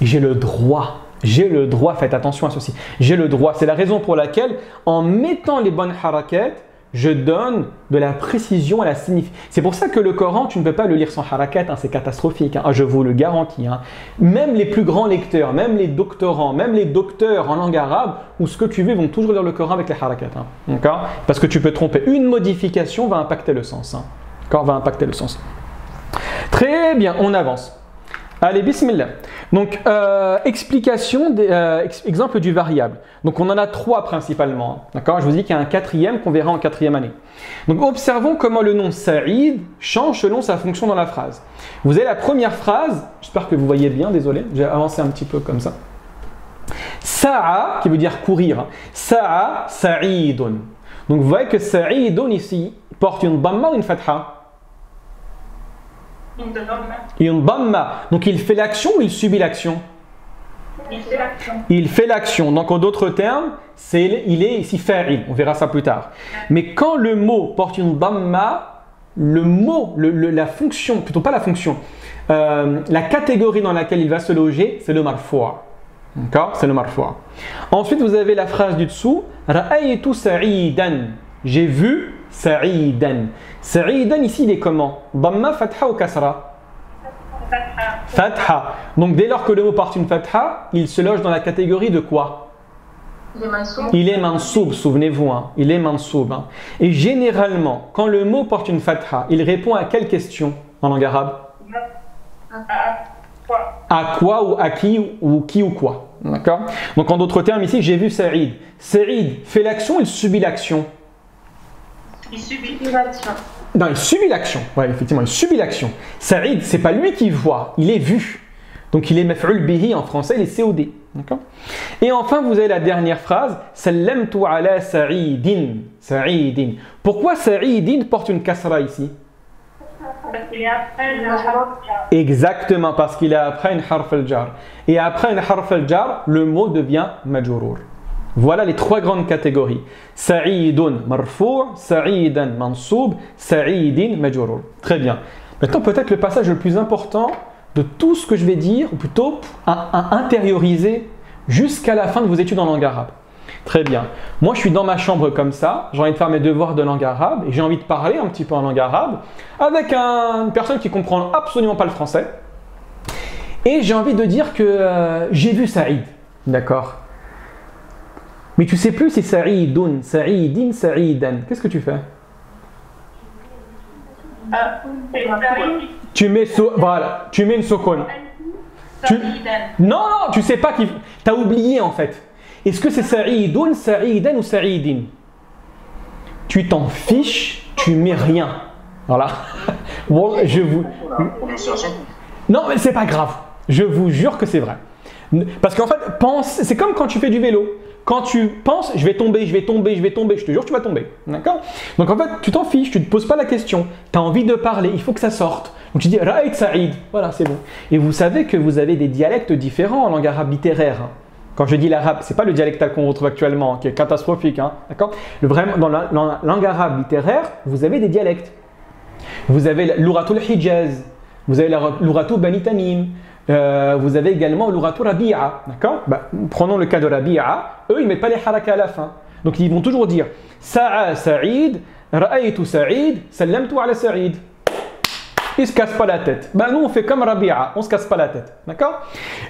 [SPEAKER 1] J'ai le droit, faites attention à ceci. J'ai le droit. C'est la raison pour laquelle, en mettant les bonnes harakat, je donne de la précision à la signification. C'est pour ça que le Coran, tu ne peux pas le lire sans harakat, hein, c'est catastrophique, hein, je vous le garantis. Hein. Même les plus grands lecteurs, même les doctorants, même les docteurs en langue arabe, ou ce que tu veux, vont toujours lire le Coran avec les harakat. Hein, d'accord ? Parce que tu peux te tromper. Une modification va impacter le sens. Hein, d'accord ? Va impacter le sens. Très bien, on avance. Allez, bismillah. Donc, explication, exemple du variable. Donc, on en a 3 principalement. D'accord ? Je vous dis qu'il y a un 4e qu'on verra en 4e année. Donc, observons comment le nom Saïd change selon sa fonction dans la phrase. Vous avez la première phrase, j'espère que vous voyez bien, désolé, j'ai avancé un petit peu comme ça. Sa'a, qui veut dire courir. Sa'a, Sa'idun. Donc, vous voyez que Sa'idun ici porte une dhamma ou une fatha ? Une dhamma. Donc il fait l'action ou il subit l'action ?
[SPEAKER 2] Il fait l'action.
[SPEAKER 1] Il fait l'action. Donc en d'autres termes, il est ici fa'il. On verra ça plus tard. Mais quand le mot porte une dhamma, le mot, la fonction, plutôt pas la fonction, la catégorie dans laquelle il va se loger, c'est le marfoua. D'accord ? C'est le marfoua. Ensuite, vous avez la phrase du dessous. Ra'aytu sa'idan. J'ai vu sa'idan. Sa'idan ici il est comment ? Dhamma, fatha ou kasra ? Fatha. Donc dès lors que le mot porte une fatha, il se loge dans la catégorie de quoi ?
[SPEAKER 2] Il est mansoub.
[SPEAKER 1] Il est mansoub, souvenez-vous. Hein. Il est mansoub. Hein. Et généralement, quand le mot porte une fatha, il répond à quelle question en langue arabe ? À quoi ou à qui ou quoi. D'accord ? Donc en d'autres termes ici, j'ai vu Saïd. Saïd fait l'action, il subit l'action.
[SPEAKER 2] Il subit l'action.
[SPEAKER 1] Non, il subit l'action. Oui, effectivement, il subit l'action. Saïd, c'est pas lui qui voit, il est vu. Donc il est maf'ul bihi en français, il est COD. D'accord ? Et enfin, vous avez la dernière phrase, Sallamtu ala Sa'idin. Sa'idin. Pourquoi Sa'idin porte une kasra ici ?
[SPEAKER 2] Parce qu'il est après le harf.
[SPEAKER 1] Exactement, parce qu'il est après une harf al-jar. Et après une harf al-jar, le mot devient majurur. Voilà les 3 grandes catégories. Sa'idun marfou', sa'idan mansoub, sa'idin majrur. Très bien. Maintenant, peut-être le passage le plus important de tout ce que je vais dire, ou plutôt à intérioriser jusqu'à la fin de vos études en langue arabe. Très bien. Moi, je suis dans ma chambre comme ça, j'ai envie de faire mes devoirs de langue arabe et j'ai envie de parler un petit peu en langue arabe avec une personne qui comprend absolument pas le français. Et j'ai envie de dire que j'ai vu Saïd. D'accord ? Mais tu sais plus si Sa'idun, Sa'idin, Sa'idan. Qu'est-ce que tu fais ? Tu mets une sokone. Non, tu sais pas qui. Tu as oublié en fait. Est-ce que c'est Sa'idun, Sa'idan ou Sa'idin ? Tu t'en fiches, tu mets rien. Voilà. Bon, je vous. Non, mais c'est pas grave. Je vous jure que c'est vrai. Parce qu'en fait, c'est comme quand tu fais du vélo. Quand tu penses, je vais tomber, je te jure, tu vas tomber. D'accord ? Donc en fait, tu t'en fiches, tu ne te poses pas la question. Tu as envie de parler, il faut que ça sorte. Donc tu dis Ra'ayt Saïd. Voilà, c'est bon. Et vous savez que vous avez des dialectes différents en langue arabe littéraire. Quand je dis l'arabe, ce n'est pas le dialectal qu'on retrouve actuellement, qui est catastrophique. Hein, d'accord ? Vraiment, dans la langue arabe littéraire, vous avez des dialectes. Vous avez l'Ouratul Hijaz, vous avez l'Ouratul Bani Tamim. Vous avez également l'Ouratul Rabi'a, d'accord ? Prenons le cas de Rabi'a, eux ils ne mettent pas les harakas à la fin. Donc ils vont toujours dire Sa'a Sa'id, Ra'aytu Sa'id, Sallamtu ala Sa'id. Ils ne se cassent pas la tête. Nous on fait comme Rabi'a, on ne se casse pas la tête, d'accord ?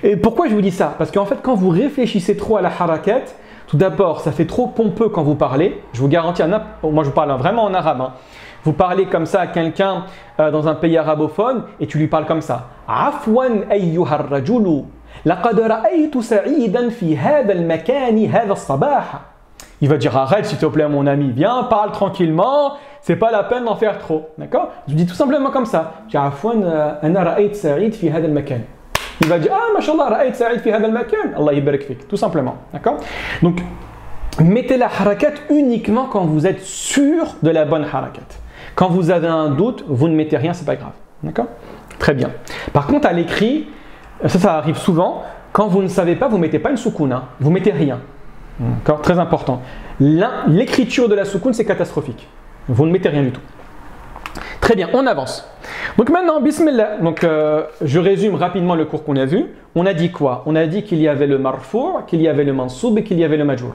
[SPEAKER 1] Et pourquoi je vous dis ça ? Parce qu'en fait quand vous réfléchissez trop à la harakat, tout d'abord ça fait trop pompeux quand vous parlez. Je vous garantis, moi je vous parle vraiment en arabe. Hein. Vous parlez comme ça à quelqu'un dans un pays arabophone et tu lui parles comme ça. Afwan ayyuha ar-rajulu, laqad ra'aytu sa'idan fi hadha al-makani hadha as-sabah. Il va dire arrête s'il te plaît mon ami, viens, parle tranquillement, c'est pas la peine d'en faire trop. D'accord ? Je dis tout simplement comme ça. Je dis afwan ana ra'ayt sa'id fi hadha al-makan. Il va dire ah mashallah ra'ayt sa'id fi hadha al-makan. Allah yibarak fik. Tout simplement. D'accord ? Donc mettez la harakat uniquement quand vous êtes sûr de la bonne harakat. Quand vous avez un doute, vous ne mettez rien, c'est pas grave. D'accord ? Très bien. Par contre, à l'écrit, ça arrive souvent, quand vous ne savez pas, vous ne mettez pas une soukoun, hein, vous ne mettez rien. D'accord ? Très important. L'écriture de la soukoun, c'est catastrophique. Vous ne mettez rien du tout. Très bien, on avance. Donc maintenant, bismillah. Donc je résume rapidement le cours qu'on a vu. On a dit quoi? On a dit qu'il y avait le marfou', qu'il y avait le mansoub et qu'il y avait le majrour.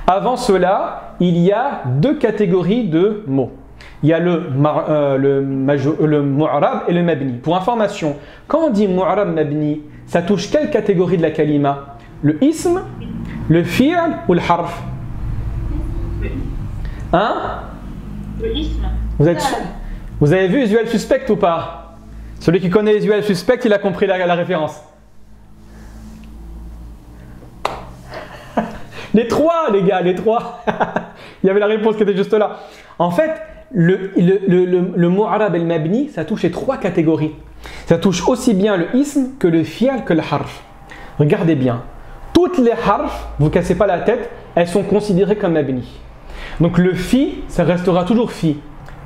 [SPEAKER 1] Avant cela, il y a deux catégories de mots. Il y a le mu'arab et le mabni. Pour information, quand on dit mu'arab mabni, ça touche quelle catégorie de la kalima? Le ism, le fi'l ou le harf? Hein?
[SPEAKER 2] Le isme.
[SPEAKER 1] Vous avez vu usual suspect ou pas? Celui qui connaît usual suspect, il a compris la référence. Les trois, les gars, les trois. Il y avait la réponse qui était juste là. En fait, le mu'arab et le mabni, ça touche les trois catégories. Ça touche aussi bien le ism que le fi'l que le harf. Regardez bien. Toutes les harfs, vous ne cassez pas la tête, elles sont considérées comme mabni. Donc le fi, ça restera toujours fi.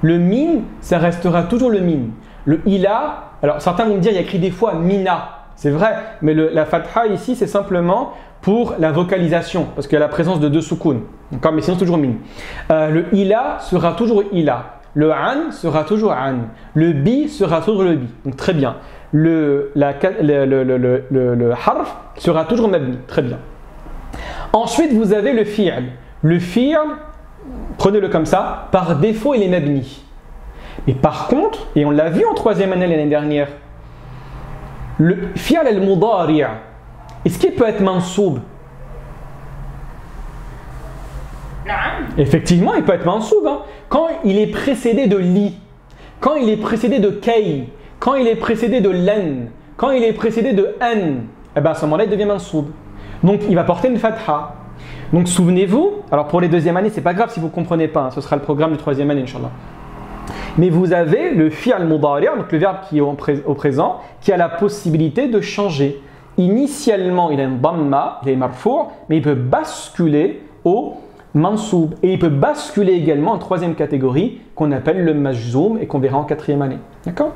[SPEAKER 1] Le min, ça restera toujours le min. Le ila, alors certains vont me dire, il y a écrit des fois mina. C'est vrai, mais la fatha ici, c'est simplement pour la vocalisation, parce qu'il y a la présence de deux soukouns. D'accord, mais sinon, c'est toujours min. Le ila sera toujours ila. Le an sera toujours an. Le bi sera toujours le bi. Donc très bien. Le harf sera toujours mabni. Très bien. Ensuite, vous avez le fi'l. Le fi'l, prenez-le comme ça, par défaut, il est mabni. Mais par contre, et on l'a vu en troisième année l'année dernière, le fi'l al-mudari', est-ce qu'il peut être mansoub? Effectivement, il peut être mansoub. Hein. Quand il est précédé de li, quand il est précédé de kay, quand il est précédé de len, quand il est précédé de an, eh ben à ce moment-là, il devient mansoub. Donc, il va porter une fatha. Donc, souvenez-vous, alors pour les deuxièmes années, c'est pas grave si vous ne comprenez pas, hein, ce sera le programme de troisième année, Inch'Allah. Mais vous avez le fi'l mudari', donc le verbe qui est au présent, qui a la possibilité de changer. Initialement, il a une dhamma, il est marfou', mais il peut basculer au mansoub. Et il peut basculer également en troisième catégorie qu'on appelle le majzoum et qu'on verra en quatrième année. D'accord?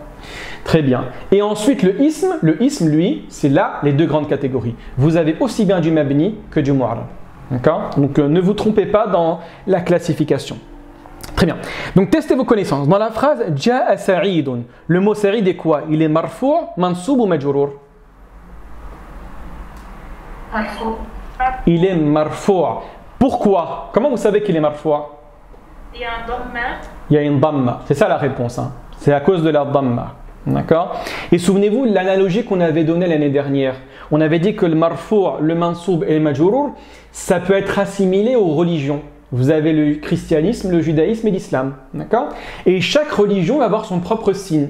[SPEAKER 1] Très bien. Et ensuite, le ism, lui, c'est là les deux grandes catégories. Vous avez aussi bien du mabni que du mu'arab. D'accord? Donc ne vous trompez pas dans la classification. Très bien. Donc testez vos connaissances. Dans la phrase Ja'a Sa'idun, le mot Sa'id est quoi? Il est marfou', mansoub ou majrour?
[SPEAKER 2] Marfou'.
[SPEAKER 1] Il est marfou'. Pourquoi? Comment vous savez qu'il est marfou'?
[SPEAKER 2] Il y a un dhamma.
[SPEAKER 1] Il y a une dhamma. C'est ça la réponse. Hein. C'est à cause de la dhamma. D'accord? Et souvenez-vous l'analogie qu'on avait donnée l'année dernière. On avait dit que le marfou', le mansoub et le majrour, ça peut être assimilé aux religions. Vous avez le christianisme, le judaïsme et l'islam. D'accord? Et chaque religion va avoir son propre signe.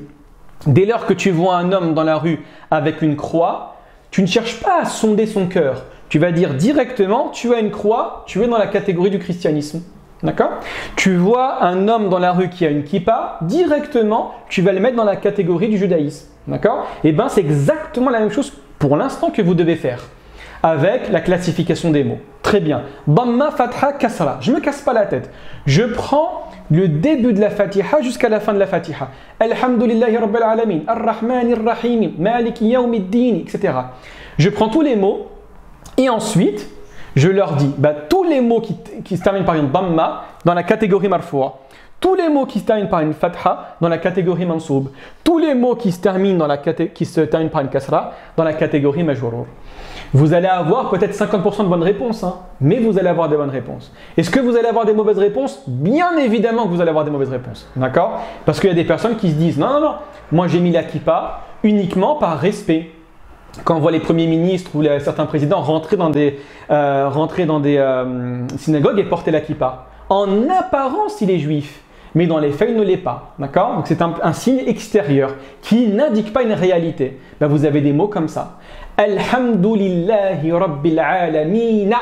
[SPEAKER 1] Dès lors que tu vois un homme dans la rue avec une croix, tu ne cherches pas à sonder son cœur. Tu vas dire directement, tu as une croix, tu es dans la catégorie du christianisme. D'accord? Tu vois un homme dans la rue qui a une kippa, directement, tu vas le mettre dans la catégorie du judaïsme. D'accord? Et bien, c'est exactement la même chose pour l'instant que vous devez faire avec la classification des mots. Très bien. Dhamma, fatha, kasra. Je ne me casse pas la tête. Je prends le début de la Fatiha jusqu'à la fin de la Fatiha. Alhamdulillahi Rabbil Alamin, Ar-Rahmanir Rahim, Maliki Yawmiddin, etc. Je prends tous les mots et ensuite, je leur dis tous les mots qui se terminent par une dhamma dans la catégorie marfoua, tous les mots qui se terminent par une fatha dans la catégorie mansoub, tous les mots qui se terminent par une kasra dans la catégorie majrour. Vous allez avoir peut-être 50% de bonnes réponses, hein, mais vous allez avoir des bonnes réponses. Est-ce que vous allez avoir des mauvaises réponses? Bien évidemment que vous allez avoir des mauvaises réponses. D'accord? Parce qu'il y a des personnes qui se disent non, moi j'ai mis la kippa uniquement par respect. Quand on voit les premiers ministres ou certains présidents rentrer dans des synagogues et porter la kippa. En apparence, il est juif, mais dans les faits, il ne l'est pas. D'accord? Donc c'est un signe extérieur qui n'indique pas une réalité. Vous avez des mots comme ça. Alhamdulillahi Rabbil Alamina.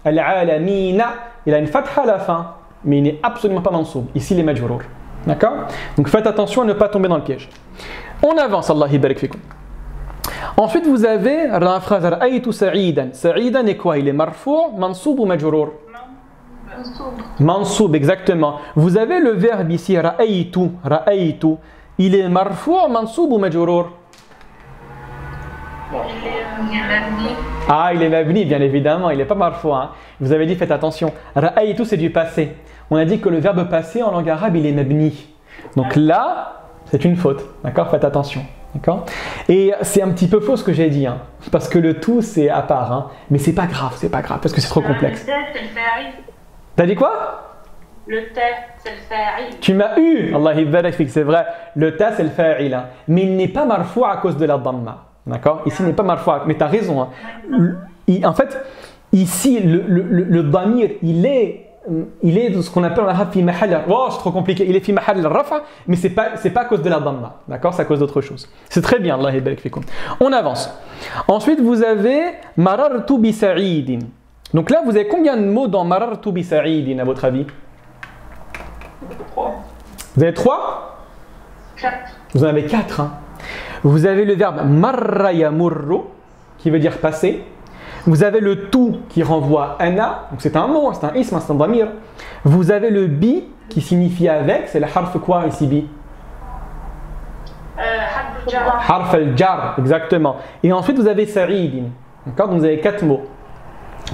[SPEAKER 1] Al-Alamina. Il a une fatha à la fin, mais il n'est absolument pas mansoub. Ici, il est majrour. D'accord? Donc faites attention à ne pas tomber dans le piège. On avance, Allah barik fikum. Ensuite, vous avez dans la phrase Ra'aytu Sa'idan. Sa'idan est quoi? Il est marfou', mansoub ou majrour? Mansoub, exactement. Vous avez le verbe ici, Ra'aytu. Ra'aytu. Il est marfou', mansoub ou majrour? Ah, il est mabni, bien évidemment. Il n'est pas marfou'. Hein. Vous avez dit, faites attention. Ra'aytu, c'est du passé. On a dit que le verbe passé en langue arabe, il est mabni. Donc là, C'est une faute. D'accord? Faites attention. D'accord? Et c'est un petit peu faux ce que j'ai dit, hein, parce que le tout c'est à part. Hein, mais c'est pas grave, parce que c'est trop complexe.
[SPEAKER 2] Le thé, c'est le fa'il.
[SPEAKER 1] T'as dit quoi?
[SPEAKER 2] Le thé, c'est le fa'il.
[SPEAKER 1] Tu m'as eu, Allah barak fik, c'est vrai. Le ta c'est le fa'il, hein, mais il n'est pas marfou à cause de la dhamma. D'accord? Ici il n'est pas marfou, mais tu as raison. Hein. En fait, ici le damir, il est de ce qu'on appelle en arabe fi mahal. Oh, c'est trop compliqué. Il est fi mahal al-rafa, mais c'est pas à cause de la dhamma. D'accord? C'est à cause d'autre chose. C'est très bien, Allah barak fikum. On avance. Ensuite, vous avez marartu bi sa'idin. Donc là, vous avez combien de mots dans marartu bi sa'idin à votre avis?
[SPEAKER 2] 3.
[SPEAKER 1] Vous avez 3?
[SPEAKER 2] 4.
[SPEAKER 1] Vous en avez 4. Hein. Vous avez le verbe marra yamurru, qui veut dire passer. Vous avez le tout qui renvoie à ana, donc c'est un mot, c'est un ism, c'est un damir. Vous avez le bi qui signifie avec, c'est le harf quoi ici bi?
[SPEAKER 2] Harf al-jar.
[SPEAKER 1] Harf al-jar, exactement. Et ensuite vous avez sa'idin. D'accord? Donc vous avez 4 mots.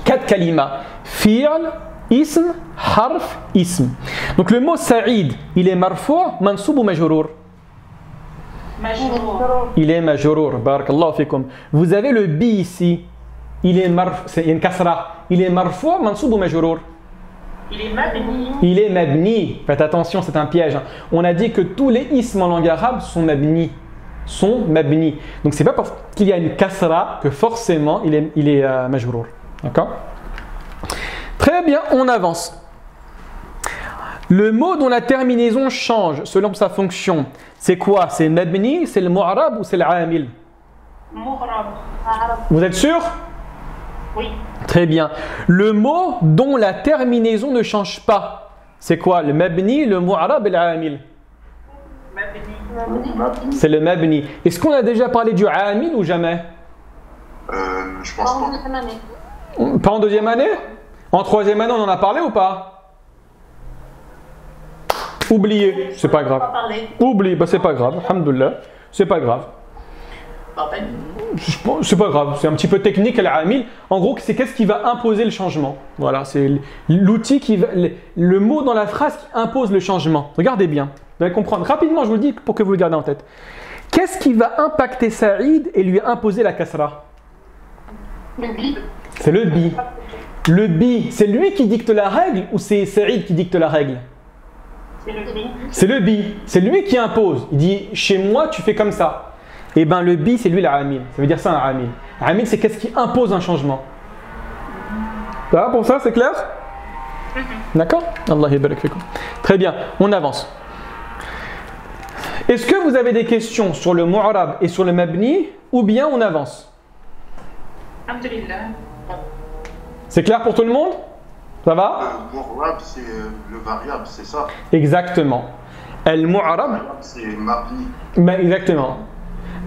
[SPEAKER 1] 4 kalima. Fi'l, ism, harf, ism. Donc le mot sa'id, il est marfou', mansoub ou majrour?
[SPEAKER 2] Majrour.
[SPEAKER 1] Il est majrour, barakallahu fikum. Vous avez le bi ici, il est il y a une kasra. Il est marfou', mansoub ou majrour?
[SPEAKER 2] Il est mabni.
[SPEAKER 1] Il est mabni. Faites attention, c'est un piège. Hein. On a dit que tous les isms en langue arabe sont mabni. Donc c'est pas parce qu'il y a une kasra que forcément il est majrour. D'accord? Très bien, on avance. Le mot dont la terminaison change selon sa fonction, c'est quoi? C'est mabni, c'est le mu'arab ou c'est l'amil?
[SPEAKER 2] Mu'rab.
[SPEAKER 1] Vous êtes sûr?
[SPEAKER 2] Oui.
[SPEAKER 1] Très bien. Le mot dont la terminaison ne change pas, c'est quoi? Le mabni, le mu'arab et l'amil?
[SPEAKER 2] Mabni.
[SPEAKER 1] C'est le mabni. Est-ce qu'on a déjà parlé du amil ou jamais?
[SPEAKER 3] Je pense pas.
[SPEAKER 1] Pas en deuxième année? En troisième année, on en a parlé ou pas? Oubliez, c'est pas grave. Oublie, bah c'est pas grave, alhamdoulilah, c'est pas grave. C'est pas grave, c'est un petit peu technique l'amil. En gros, c'est qu'est-ce qui va imposer le changement. Voilà, c'est l'outil qui va, le mot dans la phrase qui impose le changement. Regardez bien, vous allez comprendre. Rapidement, je vous le dis pour que vous le gardez en tête. Qu'est-ce qui va impacter Saïd et lui imposer la kasra?
[SPEAKER 2] Le bi.
[SPEAKER 1] C'est le bi. Le bi, c'est lui qui dicte la règle ou c'est Saïd qui dicte la règle?
[SPEAKER 2] C'est le bi.
[SPEAKER 1] C'est le bi. C'est lui qui impose. Il dit, chez moi, tu fais comme ça. Et bien le bi, c'est lui l'amil. Ça veut dire ça un amil. Amil, c'est qu'est-ce qui impose un changement. Là, pour ça, c'est clair? D'accord? Allah yabarak fikum. Très bien, on avance. Est-ce que vous avez des questions sur le mu'arab et sur le mabni ou bien on avance?
[SPEAKER 2] Alhamdulillah.
[SPEAKER 1] C'est clair pour tout le monde? Ça va?
[SPEAKER 4] Le mu'arab, c'est le variable, c'est ça?
[SPEAKER 1] Exactement. El mu'arab,
[SPEAKER 4] c'est mabni.
[SPEAKER 1] exactement.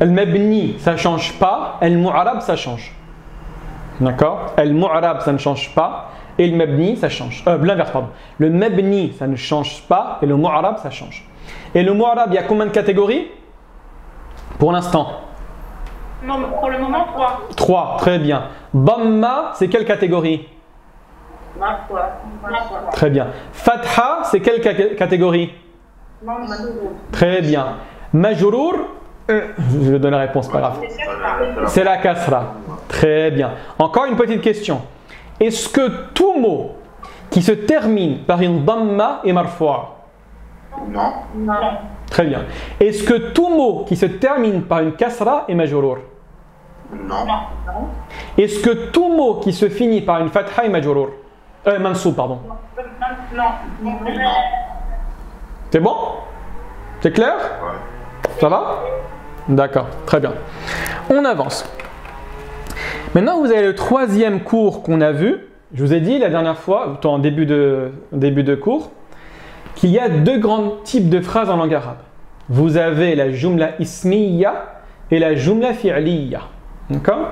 [SPEAKER 1] El mabni, ça ne change pas. El mu'arab, ça change. D'accord? El mu'arab, ça ne change pas. Et le mabni, ça change. L'inverse, pardon. Le mabni, ça ne change pas. Et le mu'arab, ça change. Et le mu'arab, il y a combien de catégories? Pour l'instant?
[SPEAKER 2] Non, mais pour le moment, 3.
[SPEAKER 1] 3, très bien. Dhamma, c'est quelle catégorie? Très bien. Fatha, c'est quelle catégorie? Très bien. Majrour, je vais donner la réponse, pas grave. C'est la kasra. Très bien. Encore une petite question. Est-ce que tout mot qui se termine par une dhamma est marfoua?
[SPEAKER 4] Non.
[SPEAKER 1] Très bien. Est-ce que tout mot qui se termine par une kasra est majrour?
[SPEAKER 4] Non.
[SPEAKER 1] Est-ce que tout mot qui se finit par une fatha est majrour? Mansoub, pardon.
[SPEAKER 2] Non.
[SPEAKER 1] C'est bon? C'est clair?
[SPEAKER 4] Ouais.
[SPEAKER 1] Ça va? D'accord, très bien. On avance. Maintenant, vous avez le troisième cours qu'on a vu. Je vous ai dit la dernière fois, en début de cours, qu'il y a 2 grands types de phrases en langue arabe. Vous avez la jumla ismiya et la jumla fi'liya. D'accord?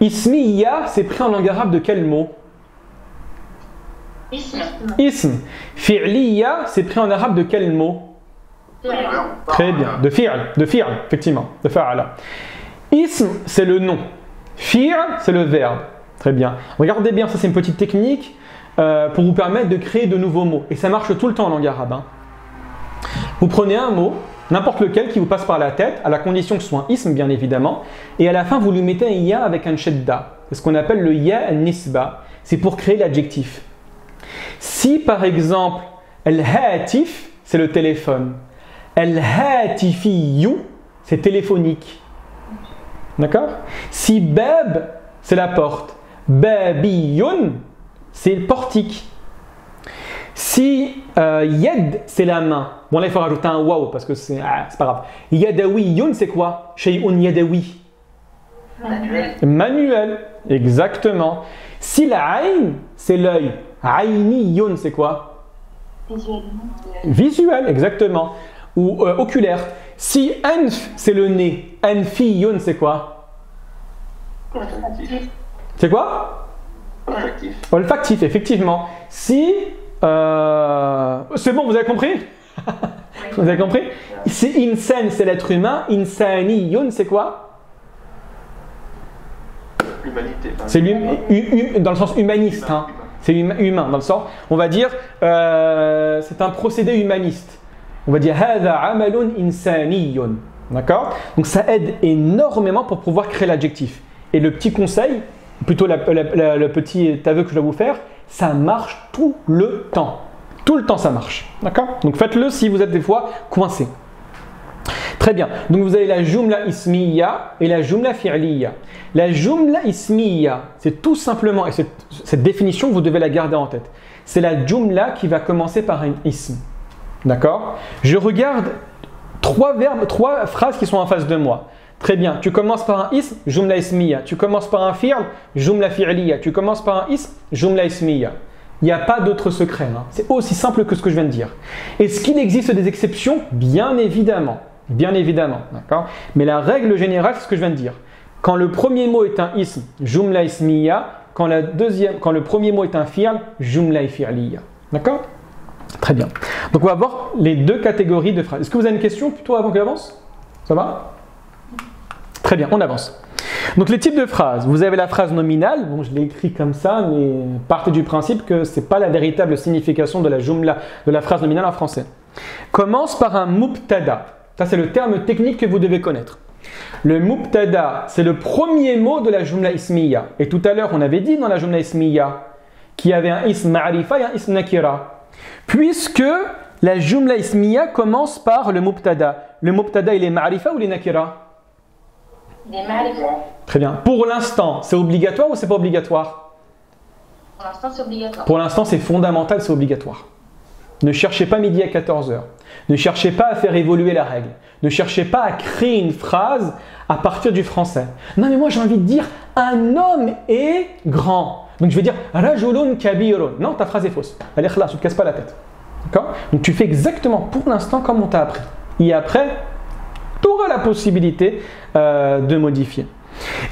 [SPEAKER 1] Ismiya, c'est pris en langue arabe de quel mot?
[SPEAKER 2] Ism.
[SPEAKER 1] Ism. Fi'liya, c'est pris en arabe de quel mot? Très bien, de fi'l, effectivement, de fa'ala. Ism, c'est le nom. Fi'l, c'est le verbe. Très bien. Regardez bien, ça c'est une petite technique pour vous permettre de créer de nouveaux mots. Et ça marche tout le temps en langue arabe. Hein. Vous prenez un mot, n'importe lequel qui vous passe par la tête, à la condition que ce soit un ism bien évidemment, et à la fin vous lui mettez un ya avec un shadda. C'est ce qu'on appelle le ya al-nisba. C'est pour créer l'adjectif. Si par exemple, al-hatif, c'est le téléphone, al-hatifiyu, c'est téléphonique. D'accord? Si bab, c'est la porte, babiyun, c'est le portique. Si yad, c'est la main. Bon là il faut rajouter un waw parce que c'est pas grave. Yadawiyun, c'est quoi? Shay'un yadawi. Manuel, exactement. Si la ayn, c'est l'œil. Ayniyun, c'est quoi? Visuel, exactement. Ou oculaire. Si anf, c'est le nez. Anfiyun, c'est quoi? C'est quoi?
[SPEAKER 4] Olfactif.
[SPEAKER 1] Olfactif, effectivement. Si c'est bon, vous avez compris? Vous avez compris? Si insan, c'est l'être humain. Insaniyun, c'est quoi?
[SPEAKER 4] L'humanité.
[SPEAKER 1] C'est dans le sens humaniste. Hein. C'est humain, dans le sens, on va dire, c'est un procédé humaniste. On va dire, هذا عمل إنساني. D'accord? Donc ça aide énormément pour pouvoir créer l'adjectif. Et le petit conseil, plutôt le petit aveu que je dois vous faire, ça marche tout le temps. Tout le temps ça marche. D'accord? Donc faites-le si vous êtes des fois coincé. Très bien. Donc vous avez la jumla ismiya et la jumla fi'liya. La jumla ismiya, c'est tout simplement, et cette définition, vous devez la garder en tête. C'est la jumla qui va commencer par un ism. D'accord? Je regarde trois phrases qui sont en face de moi. Très bien. Tu commences par un ism, jumla ismiya. Tu commences par un fi'l, jumla fi'liya. Tu commences par un ism, jumla ismiya. Il n'y a pas d'autre secret. Hein. C'est aussi simple que ce que je viens de dire. Est-ce qu'il existe des exceptions? Bien évidemment. Bien évidemment. D'accord? Mais la règle générale, c'est ce que je viens de dire. Quand le premier mot est un ism, jumla ismiya. Quand le premier mot est un fi'l, jumla fi'liya. D'accord? Très bien. Donc on va voir les deux catégories de phrases. Est-ce que vous avez une question plutôt avant que j'avance? Ça va? Très bien, on avance. Donc les types de phrases. Vous avez la phrase nominale. Bon, je l'ai écrit comme ça, mais partez du principe que ce n'est pas la véritable signification de la jumla, de la phrase nominale en français. Commence par un mubtada. Ça, c'est le terme technique que vous devez connaître. Le mubtada, c'est le premier mot de la jumla ismiya. Et tout à l'heure, on avait dit dans la jumla ismiya qu'il y avait un ism ma'rifa et un ism nakira. Puisque la jumla ismiya commence par le mubtada. Le mubtada, il est ma'rifa ou il est nakira?
[SPEAKER 2] Il est ma'rifa.
[SPEAKER 1] Très bien. Pour l'instant, c'est obligatoire ou c'est pas obligatoire?
[SPEAKER 2] Pour l'instant, c'est obligatoire.
[SPEAKER 1] Pour l'instant, c'est fondamental, c'est obligatoire. Ne cherchez pas midi à 14h. Ne cherchez pas à faire évoluer la règle. Ne cherchez pas à créer une phrase à partir du français. Non, mais moi j'ai envie de dire un homme est grand. Donc je vais dire rajulun kabirun. Non, ta phrase est fausse. Allez, khlas, tu ne te casses pas la tête. D'accord? Donc tu fais exactement pour l'instant comme on t'a appris. Et après, tu auras la possibilité de modifier.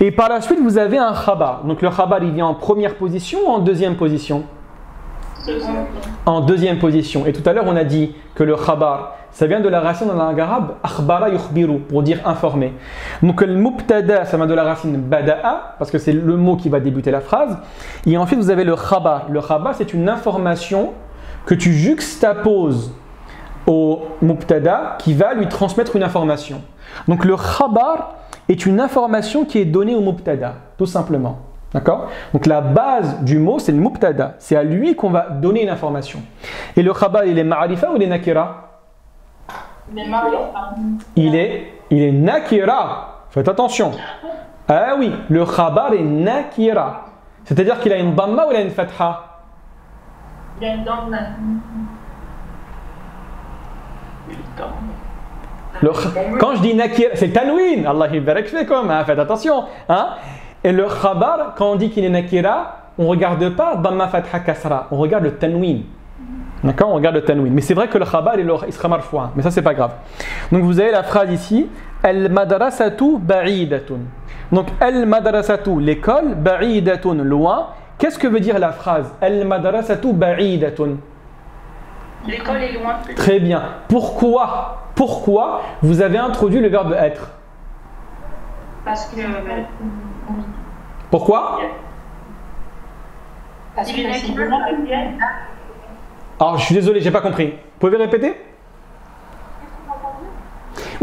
[SPEAKER 1] Et par la suite, vous avez un khabar. Donc le khabar, il vient en première position ou en deuxième position? En deuxième position. Et tout à l'heure, on a dit que le khabar, ça vient de la racine en langue arabe, akhbara yukhbiru, pour dire informer. Donc le mubtada, ça vient de la racine bada'a, parce que c'est le mot qui va débuter la phrase. Et ensuite, vous avez le khabar. Le khabar, c'est une information que tu juxtaposes au mubtada qui va lui transmettre une information. Donc le khabar est une information qui est donnée au mubtada, tout simplement. D'accord? Donc la base du mot, c'est le mubtada. C'est à lui qu'on va donner une information. Et le khabar, il est ma'rifa ou il est nakira? Il est nakira. Faites attention. Ah oui, le khabar est nakira. C'est-à-dire qu'il a une damma ou il a une fatha?
[SPEAKER 2] Il a une damma.
[SPEAKER 1] Quand je dis nakira, c'est tanwin. Allah barak fikum. Faites attention. Hein? Et le khabar, quand on dit qu'il est nakira, on ne regarde pas damma fatha kasra, on regarde le tanwin. D'accord? On regarde le tanwin. Mais c'est vrai que le khabar, il sera marfou'a. Mais ça, c'est pas grave. Donc vous avez la phrase ici, al-madrasatu ba'idatun. Donc al-madrasatu, l'école, ba'idatun, loin. Qu'est-ce que veut dire la phrase? Al-madrasatu ba'idatun.
[SPEAKER 2] L'école est loin.
[SPEAKER 1] Très bien. Pourquoi vous avez introduit le verbe être?
[SPEAKER 2] Parce que...
[SPEAKER 1] Pourquoi?
[SPEAKER 2] Parce que c'est...
[SPEAKER 1] Alors, je suis désolé, j'ai pas compris. Vous pouvez répéter?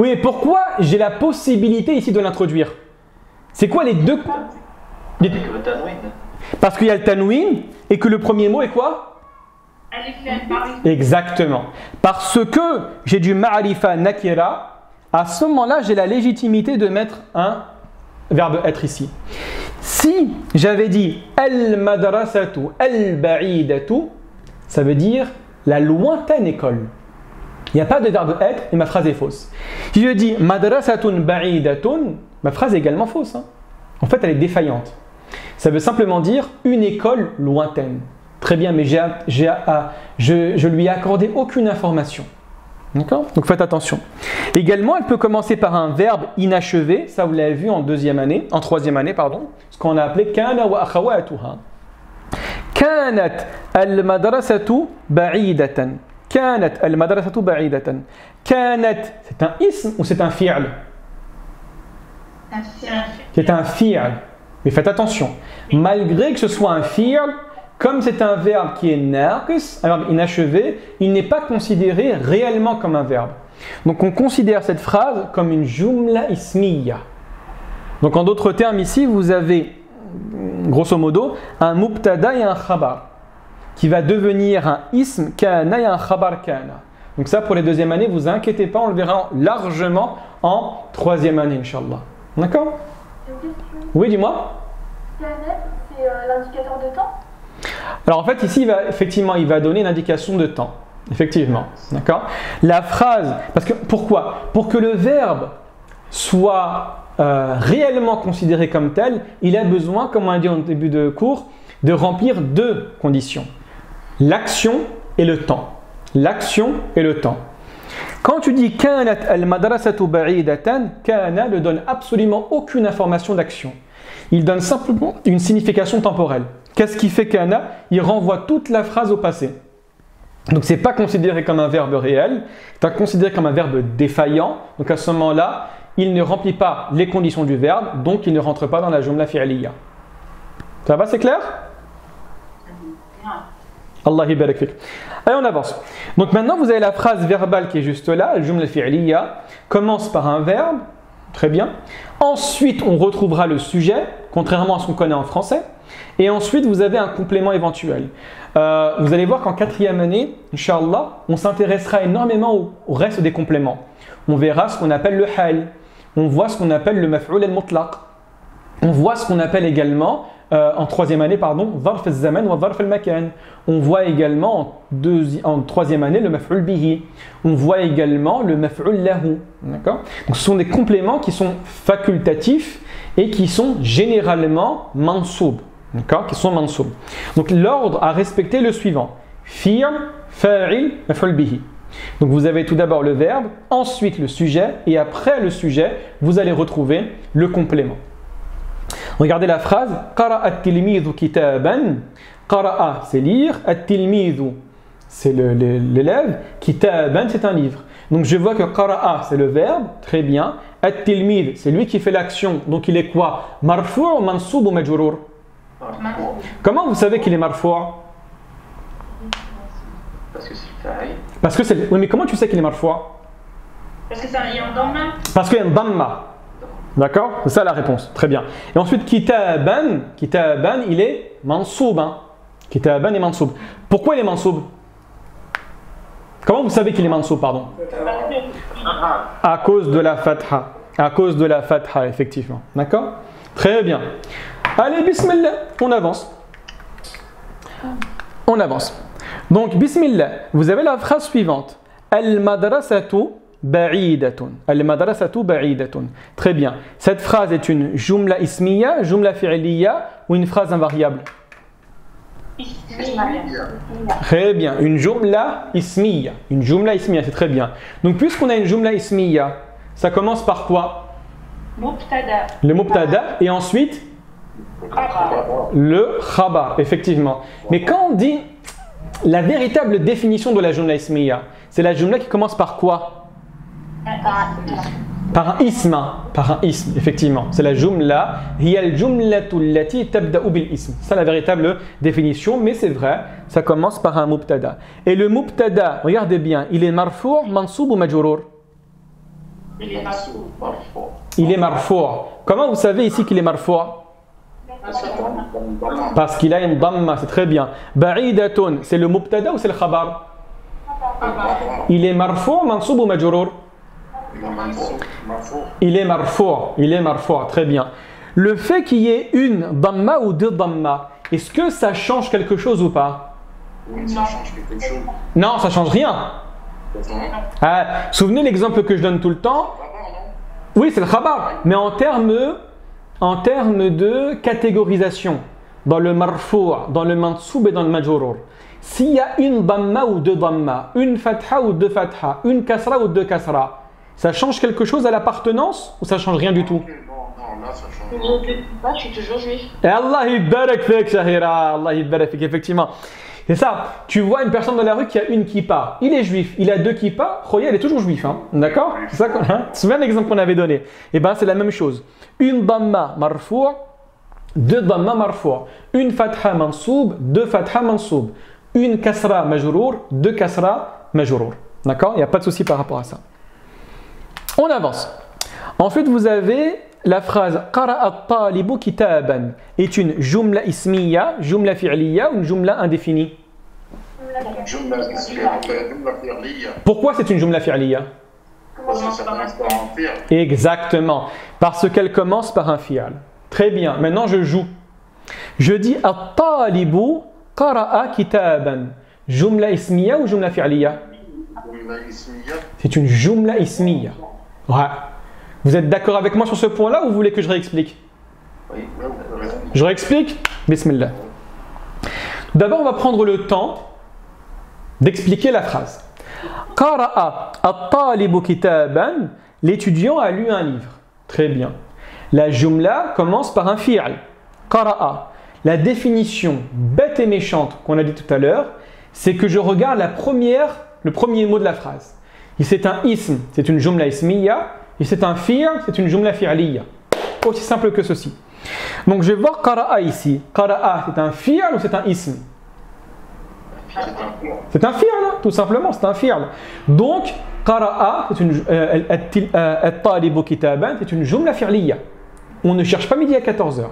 [SPEAKER 1] Oui, pourquoi j'ai la possibilité ici de l'introduire? C'est quoi les deux?
[SPEAKER 4] Avec le tanwin.
[SPEAKER 1] Parce qu'il y a le tanwin et que le premier mot est quoi? Exactement. Parce que j'ai du ma'rifa nakira, à ce moment-là, j'ai la légitimité de mettre un verbe être ici. Si j'avais dit al-madrasatu al-ba'idatu, ça veut dire la lointaine école. Il n'y a pas de verbe être et ma phrase est fausse. Si je dis madrasatun ba'idatun, ma phrase est également fausse. En fait, elle est défaillante. Ça veut simplement dire une école lointaine. Très bien, mais je lui ai accordé aucune information. D'accord? Donc faites attention. Également, elle peut commencer par un verbe inachevé. Ça, vous l'avez vu en troisième année, pardon. Ce qu'on a appelé kana wa akhawatuha. Kanat al-madrasatu ba'idatan. Kanat al-madrasatu ba'idatan. Kanat, c'est un ism ou c'est un fi'l? C'est un fi'l. Mais faites attention. Malgré que ce soit un fi'l, comme c'est un verbe qui est naqis, un verbe inachevé, il n'est pas considéré réellement comme un verbe. Donc on considère cette phrase comme une jumla ismiya. Donc en d'autres termes ici, vous avez grosso modo un mubtada et un khabar qui va devenir un ism kana et un khabar kana. Donc ça pour les deuxième années, vous inquiétez pas, on le verra largement en troisième année, Inch'Allah. D'accord? Oui, dis-moi.
[SPEAKER 2] C'est l'indicateur de temps?
[SPEAKER 1] Alors en fait ici il va donner une indication de temps. Effectivement. D'accord? La phrase, parce que pourquoi? Pour que le verbe soit réellement considéré comme tel, il a besoin, comme on a dit au début de cours, de remplir deux conditions. L'action et le temps. L'action et le temps. Quand tu dis kanat al-madrasatu ba'idatan, kana ne donne absolument aucune information d'action. Il donne simplement une signification temporelle. Qu'est-ce qui fait kana? Il renvoie toute la phrase au passé. Donc ce n'est pas considéré comme un verbe réel, c'est considéré comme un verbe défaillant. Donc à ce moment-là, il ne remplit pas les conditions du verbe, donc il ne rentre pas dans la jumla fi'liya. Ça va, c'est clair? Allah barak fik. Allez, on avance. Donc maintenant, vous avez la phrase verbale qui est juste là, la jumla fi'liya, commence par un verbe, très bien. Ensuite, on retrouvera le sujet, contrairement à ce qu'on connaît en français. Et ensuite, vous avez un complément éventuel. Vous allez voir qu'en quatrième année, Inch'Allah, on s'intéressera énormément au reste des compléments. On verra ce qu'on appelle le hal. On voit ce qu'on appelle le maf'ul al-mutlaq. On voit ce qu'on appelle également, en troisième année, pardon, zarf al-zaman wa zarf al-makan. On voit également en troisième année le maf'ul bihi. On voit également le maf'ul lahu. D'accord? Donc ce sont des compléments qui sont facultatifs et qui sont généralement mansoub. D'accord? Qui sont mansoub. Donc l'ordre à respecter est le suivant. Fi'l, fa'il, maf'ul bihi. Donc vous avez tout d'abord le verbe, ensuite le sujet, et après le sujet, vous allez retrouver le complément. Regardez la phrase. Qara'a at-tilmidhu kitaban. Qara'a, c'est lire. At-tilmidhu, c'est l'élève. Kitaban, c'est un livre. Donc je vois que qara'a, c'est le verbe. Très bien. At-tilmidh, c'est lui qui fait l'action. Donc il est quoi? Marfu' ou mansoub ou majrour? Comment vous savez qu'il est marfu'?
[SPEAKER 4] Parce que c'est fa'il.
[SPEAKER 1] Parce que c'est... Oui, mais comment tu sais qu'il est marfu'?
[SPEAKER 2] Parce que ça y a un damma.
[SPEAKER 1] Parce qu'il y a un damma. D'accord? C'est ça la réponse. Très bien. Et ensuite, kitaban, il est mansoub. Kitaban est mansoub. Pourquoi il est mansoub? Comment vous savez qu'il est mansoub, pardon? À cause de la fatha. À cause de la fatha, effectivement. D'accord? Très bien. Allez, bismillah, on avance. On avance. Donc, bismillah, vous avez la phrase suivante. Al-madrasatu ba'idatun. Al-madrasatu ba'idatun. Très bien. Cette phrase est une jumla ismiya, jumla fi'liya ou une phrase invariable? Très bien. Une jumla ismiya. Une jumla ismiya, c'est très bien. Donc, puisqu'on a une jumla ismiya, ça commence par quoi?
[SPEAKER 2] Mubtada.
[SPEAKER 1] Le mubtada et ensuite le khabar, effectivement. Mais quand on dit la véritable définition de la jumla ismiya, c'est la jumla qui commence par quoi? Par un ism. Par un ism, effectivement. C'est la jumla. Hiya al-jumlatu allati tabda'u bil ism. C'est la véritable définition, mais c'est vrai, ça commence par un mubtada. Et le mubtada, regardez bien, il est marfu', mansoub ou majrour?
[SPEAKER 4] Il est marfou.
[SPEAKER 1] Il est marfou'. Comment vous savez ici qu'il est marfou'? Parce qu'il a une damma, c'est très bien. Ba'idatun, c'est le mubtada ou c'est le khabar? Il est marfou', mansoub ou majrour? Il est marfou', très bien. Le fait qu'il y ait une damma ou deux damma, est-ce que ça change quelque chose ou pas?
[SPEAKER 3] Oui, ça change quelque chose.
[SPEAKER 1] Non, ça change rien. Souvenez l'exemple que je donne tout le temps. Oui, c'est le khabar, mais en termes de catégorisation, dans le marfou', dans le mansoub et dans le majrour. S'il y a une damma ou deux damma, une fatha ou deux fatha, une kasra ou deux kasra, ça change quelque chose à l'appartenance ou ça change rien du tout?
[SPEAKER 3] Non, là ça change.
[SPEAKER 2] Je suis toujours juif.
[SPEAKER 1] Et Allah barak fik, Shahira, Allah barak fik, effectivement. C'est ça, tu vois une personne dans la rue qui a une kippa, il est juif, il a deux kippas, Khoya, il est toujours juif, hein? D'accord? C'est ça, tu te souviens de l'exemple qu'on avait donné? Et bien c'est la même chose. Une damma marfou', deux damma marfou', une fatha mansoub, deux fatha mansoub, une kasra majrour, deux kasra majrour. D'accord? Il n'y a pas de souci par rapport à ça. On avance. Ensuite, vous avez la phrase Qara'a at-talibu kitaban est une jumla ismiya, jumla fi'liya ou une jumla indéfinie? Pourquoi c'est une jumla fi'liya?
[SPEAKER 3] Parce que ça commence par un fi'l.
[SPEAKER 1] Exactement, parce qu'elle commence par un fi'l. Très bien, maintenant je joue. Je dis at-talibu qara'a kitaban. Jumla ismiya ou jumla fi'liya? C'est une jumla ismiya. Ouais. Vous êtes d'accord avec moi sur ce point-là ou vous voulez que je réexplique?
[SPEAKER 4] Oui.
[SPEAKER 1] Je réexplique? Bismillah. D'abord, on va prendre le temps d'expliquer la phrase. Qara'a at-talibu kitaban, l'étudiant a lu un livre. Très bien. La jumla commence par un fi'l. Qara'a. La définition bête et méchante qu'on a dit tout à l'heure, c'est que je regarde le premier mot de la phrase. Et c'est un ism, c'est une jumla ismiya. Et c'est un fi'l, c'est une jumla fi'liya. Aussi simple que ceci. Donc je vais voir qara'a ici. Qara'a, c'est un fi'l ou c'est un ism? C'est un fi'l, tout simplement, c'est un fi'l. Donc, qara'a, c'est une at-talibu kitaban, c'est une jumla fi'liya. On ne cherche pas midi à 14h.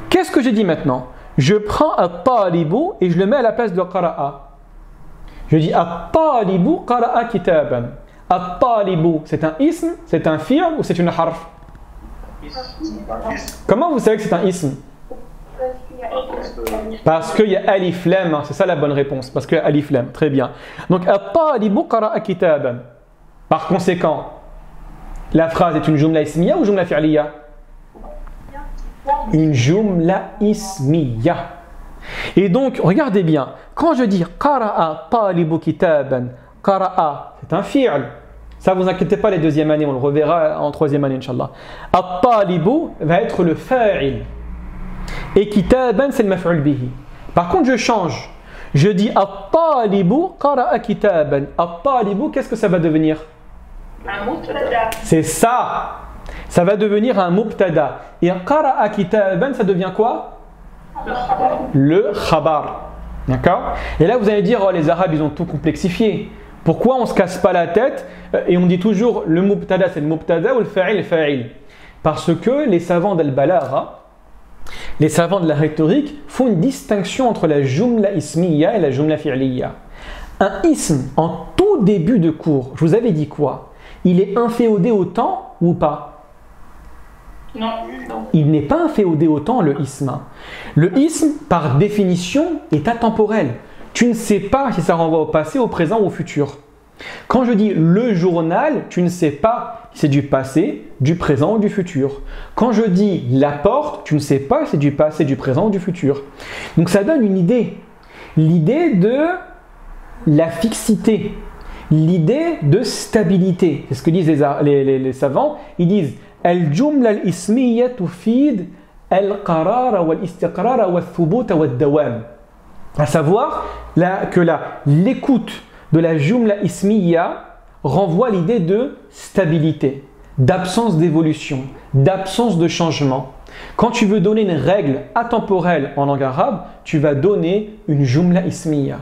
[SPEAKER 1] Qu'est-ce que j'ai dit maintenant? Je prends at-talibu et je le mets à la place de qara'a. Je dis at-talibu qara'a kitaban. At-talibu, c'est un ism, c'est un fi'l ou c'est une harf? Comment vous savez que c'est un ism? Parce qu'il y a alif lam, c'est ça la bonne réponse. Parce qu'il y a alif lam, très bien. Donc at-talibu qara'a kitaban. Par conséquent, la phrase est une jumla ismiya ou jumla fi'liya? Une jumla ismiya. Et donc, regardez bien, quand je dis qara'a talibu kitaban, qara'a, c'est un fi'l. Ça, vous inquiétez pas, les deuxièmes années, on le reverra en troisième année, Inch'Allah. At-talibu va être le fa'il. Et kitaban, c'est le maf'ul bihi. Par contre, je change. Je dis at-talibu qara'a kitaban. At-talibu, qu'est-ce que ça va devenir?
[SPEAKER 2] Un mubtada.
[SPEAKER 1] C'est ça. Ça va devenir un mubtada. Et qara'a kitaban, ça devient quoi? Le khabar. D'accord? Et là, vous allez dire, oh, les Arabes, ils ont tout complexifié. Pourquoi on ne se casse pas la tête et on dit toujours le mubtada, c'est le mubtada ou le fa'il, le fa'il? Parce que les savants d'al-balagha, les savants de la rhétorique, font une distinction entre la jumla ismiya et la jumla fi'liya. Un ism, en tout début de cours, je vous avais dit quoi? Il est inféodé au temps ou pas?
[SPEAKER 2] Non.
[SPEAKER 1] Il n'est pas inféodé au temps, le ism. Le ism, par définition, est atemporel. Tu ne sais pas si ça renvoie au passé, au présent ou au futur. Quand je dis le journal, tu ne sais pas si c'est du passé, du présent ou du futur. Quand je dis la porte, tu ne sais pas si c'est du passé, du présent ou du futur. Donc ça donne une idée. L'idée de la fixité. L'idée de stabilité. C'est ce que disent les savants. Ils disent al-jumla al-ismiyya tufid al-qarara wal-istiqrara wal-thubut wal-dawam. À savoir que l'écoute de la jumla ismiya renvoie à l'idée de stabilité, d'absence d'évolution, d'absence de changement. Quand tu veux donner une règle atemporelle en langue arabe, tu vas donner une jumla ismiya.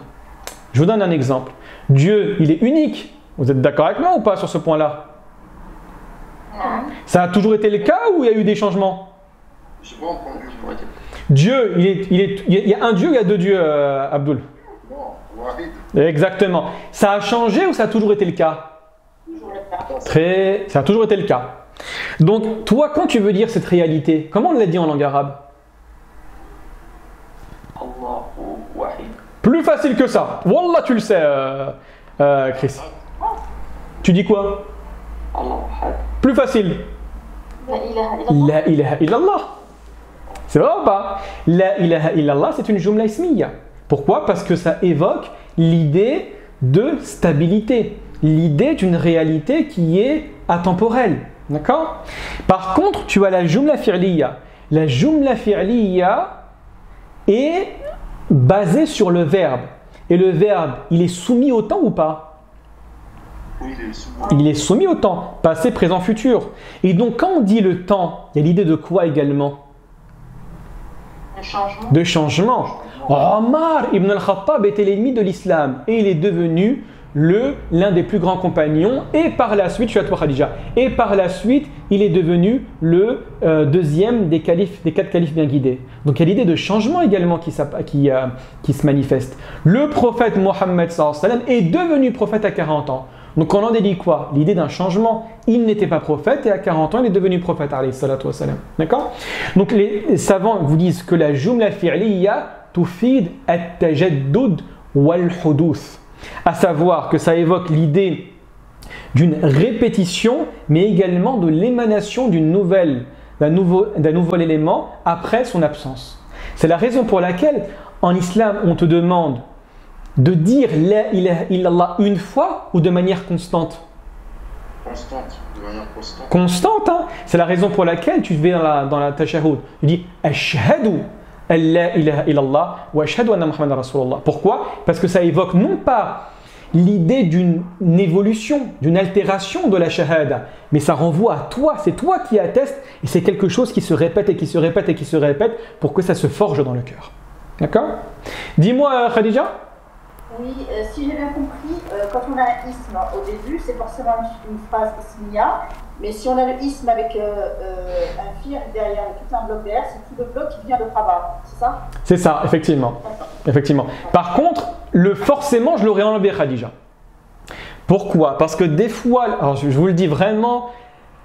[SPEAKER 1] Je vous donne un exemple. Dieu, il est unique. Vous êtes d'accord avec moi ou pas sur ce point-là? Ça a toujours été le cas ou il y a eu des changements?
[SPEAKER 3] J'ai pas entendu.
[SPEAKER 1] Dieu, il y a un Dieu, il y a deux dieux, Abdul.
[SPEAKER 3] Non, Wahid.
[SPEAKER 1] Exactement. Ça a changé ou ça a toujours été le cas? Ça a toujours été le cas. Donc, toi, quand tu veux dire cette réalité, comment on l'a dit en langue arabe?
[SPEAKER 4] Allahu Wahid.
[SPEAKER 1] Plus facile que ça. Wallah, tu le sais, Chris. Tu dis quoi?
[SPEAKER 4] Allah Ahad.
[SPEAKER 1] Plus facile. La ilaha illallah. C'est vrai ou pas? La ilaha illallah, c'est une jumla ismiya. Pourquoi? Parce que ça évoque l'idée de stabilité, l'idée d'une réalité qui est atemporelle. D'accord? Par contre, tu as la jumla fi'liya. La jumla fi'liya est basée sur le verbe. Et le verbe, il est soumis au temps ou pas?
[SPEAKER 3] Oui, il est soumis.
[SPEAKER 1] Il est soumis au temps, passé, présent, futur. Et donc, quand on dit le temps, il y a l'idée de quoi également? De changement. Omar ibn al-Khattab était l'ennemi de l'islam et il est devenu l'un des plus grands compagnons et par la suite, je suis à toi Khadija, et par la suite, il est devenu le deuxième des quatre califes bien guidés. Donc il y a l'idée de changement également qui se manifeste. Le prophète Mohammed sallallahu alayhi wa sallam est devenu prophète à 40 ans. Donc on en déduit quoi? L'idée d'un changement. Il n'était pas prophète et à 40 ans, il est devenu prophète alayhi salatu wa salam. D'accord? Donc les savants vous disent que la jumla fi'liya tufid at-tajaddud wal-huduth. À savoir que ça évoque l'idée d'une répétition, mais également de l'émanation d'un nouvel élément après son absence. C'est la raison pour laquelle en islam on te demande de dire la ilaha illallah une fois ou de manière constante?
[SPEAKER 3] Constante, de manière constante.
[SPEAKER 1] Constante, hein? C'est la raison pour laquelle tu vas dans la tashahhud. Tu dis ashhadu an la ilaha illallah wa ashhadu anna Muhammadan rasulullah. Pourquoi? Parce que ça évoque non pas l'idée d'une évolution, d'une altération de la shahada, mais ça renvoie à toi, c'est toi qui attestes et c'est quelque chose qui se répète et qui se répète et qui se répète pour que ça se forge dans le cœur. D'accord? Dis-moi Khadija.
[SPEAKER 2] Oui, si j'ai bien compris, quand on a un isme au début, c'est forcément une phrase ismiya, mais si on a le isme avec un fi'l derrière et tout un bloc derrière, c'est tout le bloc qui vient de Traba, c'est ça?
[SPEAKER 1] C'est ça, effectivement. Effectivement. Par contre, forcément, je l'aurais enlevé Khadija. Pourquoi? Parce que des fois, alors je vous le dis vraiment,